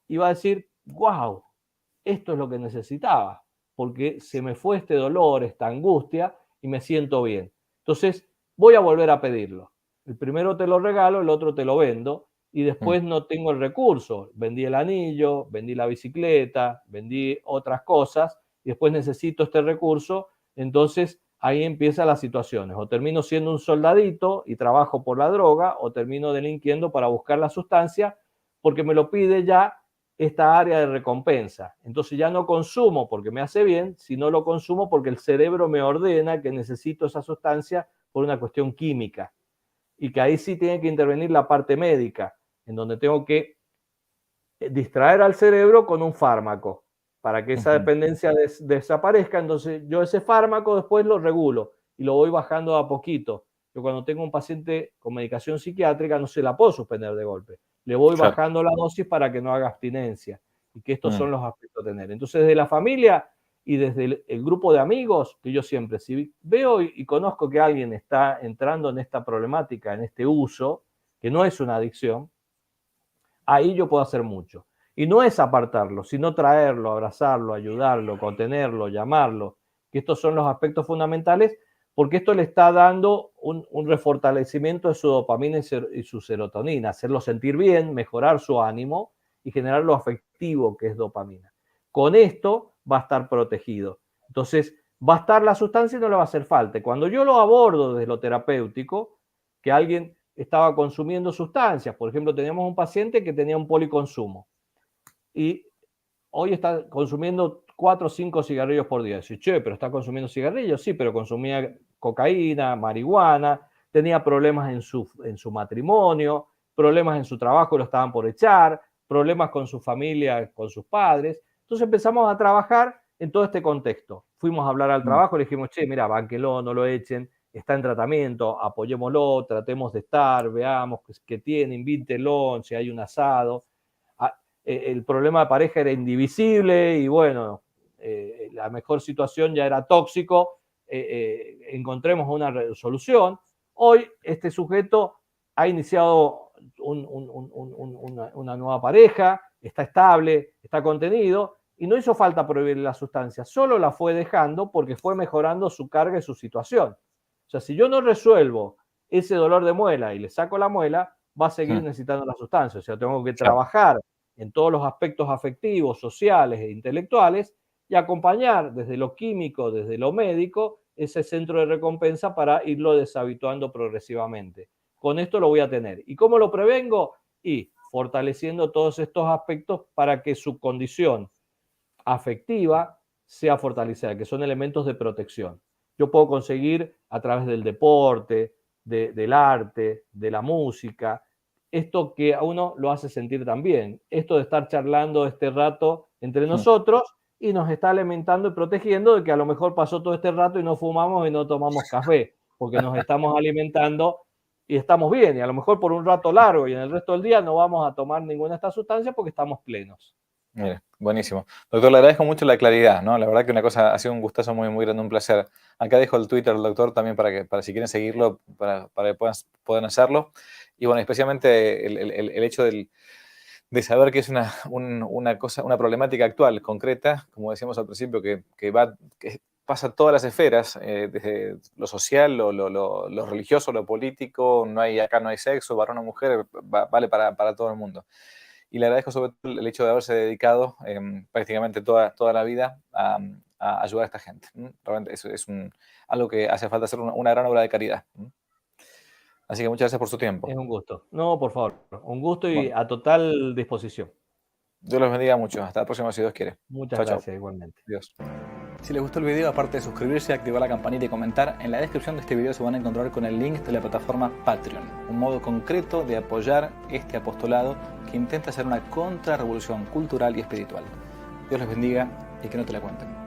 y va a decir, wow, esto es lo que necesitaba, porque se me fue este dolor, esta angustia y me siento bien. Entonces voy a volver a pedirlo. El primero te lo regalo, el otro te lo vendo y después no tengo el recurso. Vendí el anillo, vendí la bicicleta, vendí otras cosas y después necesito este recurso. Entonces ahí empiezan las situaciones. O termino siendo un soldadito y trabajo por la droga o termino delinquiendo para buscar la sustancia porque me lo pide ya esta área de recompensa. Entonces ya no consumo porque me hace bien, sino lo consumo porque el cerebro me ordena que necesito esa sustancia por una cuestión química. Y que ahí sí tiene que intervenir la parte médica, en donde tengo que distraer al cerebro con un fármaco para que esa dependencia desaparezca. Entonces yo ese fármaco después lo regulo y lo voy bajando a poquito. Yo cuando tengo un paciente con medicación psiquiátrica no se la puedo suspender de golpe. Le voy claro. bajando la dosis para que no haga abstinencia y que estos son los aspectos a tener. Entonces, desde la familia y desde el grupo de amigos, que yo siempre, si veo y conozco que alguien está entrando en esta problemática, en este uso, que no es una adicción, ahí yo puedo hacer mucho. Y no es apartarlo, sino traerlo, abrazarlo, ayudarlo, contenerlo, llamarlo, que estos son los aspectos fundamentales, porque esto le está dando un refortalecimiento de su dopamina y su serotonina, hacerlo sentir bien, mejorar su ánimo y generar lo afectivo que es dopamina. Con esto va a estar protegido. Entonces, va a estar la sustancia y no le va a hacer falta. Cuando yo lo abordo desde lo terapéutico, que alguien estaba consumiendo sustancias. Por ejemplo, teníamos un paciente que tenía un policonsumo y hoy está consumiendo 4 o 5 cigarrillos por día. Dice, che, pero está consumiendo cigarrillos. Sí, pero consumía cocaína, marihuana, tenía problemas en su matrimonio, problemas en su trabajo, lo estaban por echar, problemas con su familia, con sus padres. Entonces empezamos a trabajar en todo este contexto. Fuimos a hablar al trabajo, le dijimos, che, mira, bánquelo, no lo echen, está en tratamiento, apoyémoslo, tratemos de estar, veamos qué tiene, invítelo, si hay un asado. El problema de pareja era indivisible y bueno, la mejor situación ya era tóxico, encontremos una solución. Hoy este sujeto ha iniciado una nueva pareja, está estable, está contenido y no hizo falta prohibir la sustancia, solo la fue dejando porque fue mejorando su carga y su situación. O sea, si yo no resuelvo ese dolor de muela y le saco la muela, va a seguir necesitando la sustancia. O sea, tengo que Claro. trabajar en todos los aspectos afectivos, sociales e intelectuales, y acompañar desde lo químico, desde lo médico, ese centro de recompensa para irlo deshabituando progresivamente. Con esto lo voy a tener. ¿Y cómo lo prevengo? Y fortaleciendo todos estos aspectos para que su condición afectiva sea fortalecida, que son elementos de protección. Yo puedo conseguir a través del deporte, del arte, de la música, esto que a uno lo hace sentir también, esto de estar charlando este rato entre nosotros y nos está alimentando y protegiendo de que a lo mejor pasó todo este rato y no fumamos y no tomamos café, porque nos estamos alimentando y estamos bien, y a lo mejor por un rato largo y en el resto del día no vamos a tomar ninguna de estas sustancias porque estamos plenos. Mira, buenísimo. Doctor, le agradezco mucho la claridad, ¿no? La verdad que una cosa, ha sido un gustazo muy, muy grande, un placer. Acá dejo el Twitter del doctor también para si quieren seguirlo, para que puedan hacerlo. Y bueno, especialmente el hecho de saber que es una cosa, una problemática actual, concreta, como decíamos al principio, que pasa todas las esferas, desde lo social, lo religioso, lo político, acá no hay sexo, varón o mujer, vale para todo el mundo. Y le agradezco sobre todo el hecho de haberse dedicado prácticamente toda la vida a ayudar a esta gente. Realmente es algo que hace falta hacer una gran obra de caridad. Así que muchas gracias por su tiempo. Es un gusto. No, por favor, un gusto y Bueno, a total disposición. Dios los bendiga mucho. Hasta la próxima, si Dios quiere. Muchas Chao, chao. gracias igualmente. Adiós. Si les gustó el video, aparte de suscribirse, activar la campanita y comentar, en la descripción de este video se van a encontrar con el link de la plataforma Patreon, un modo concreto de apoyar este apostolado que intenta hacer una contrarrevolución cultural y espiritual. Dios les bendiga y que no te la cuenten.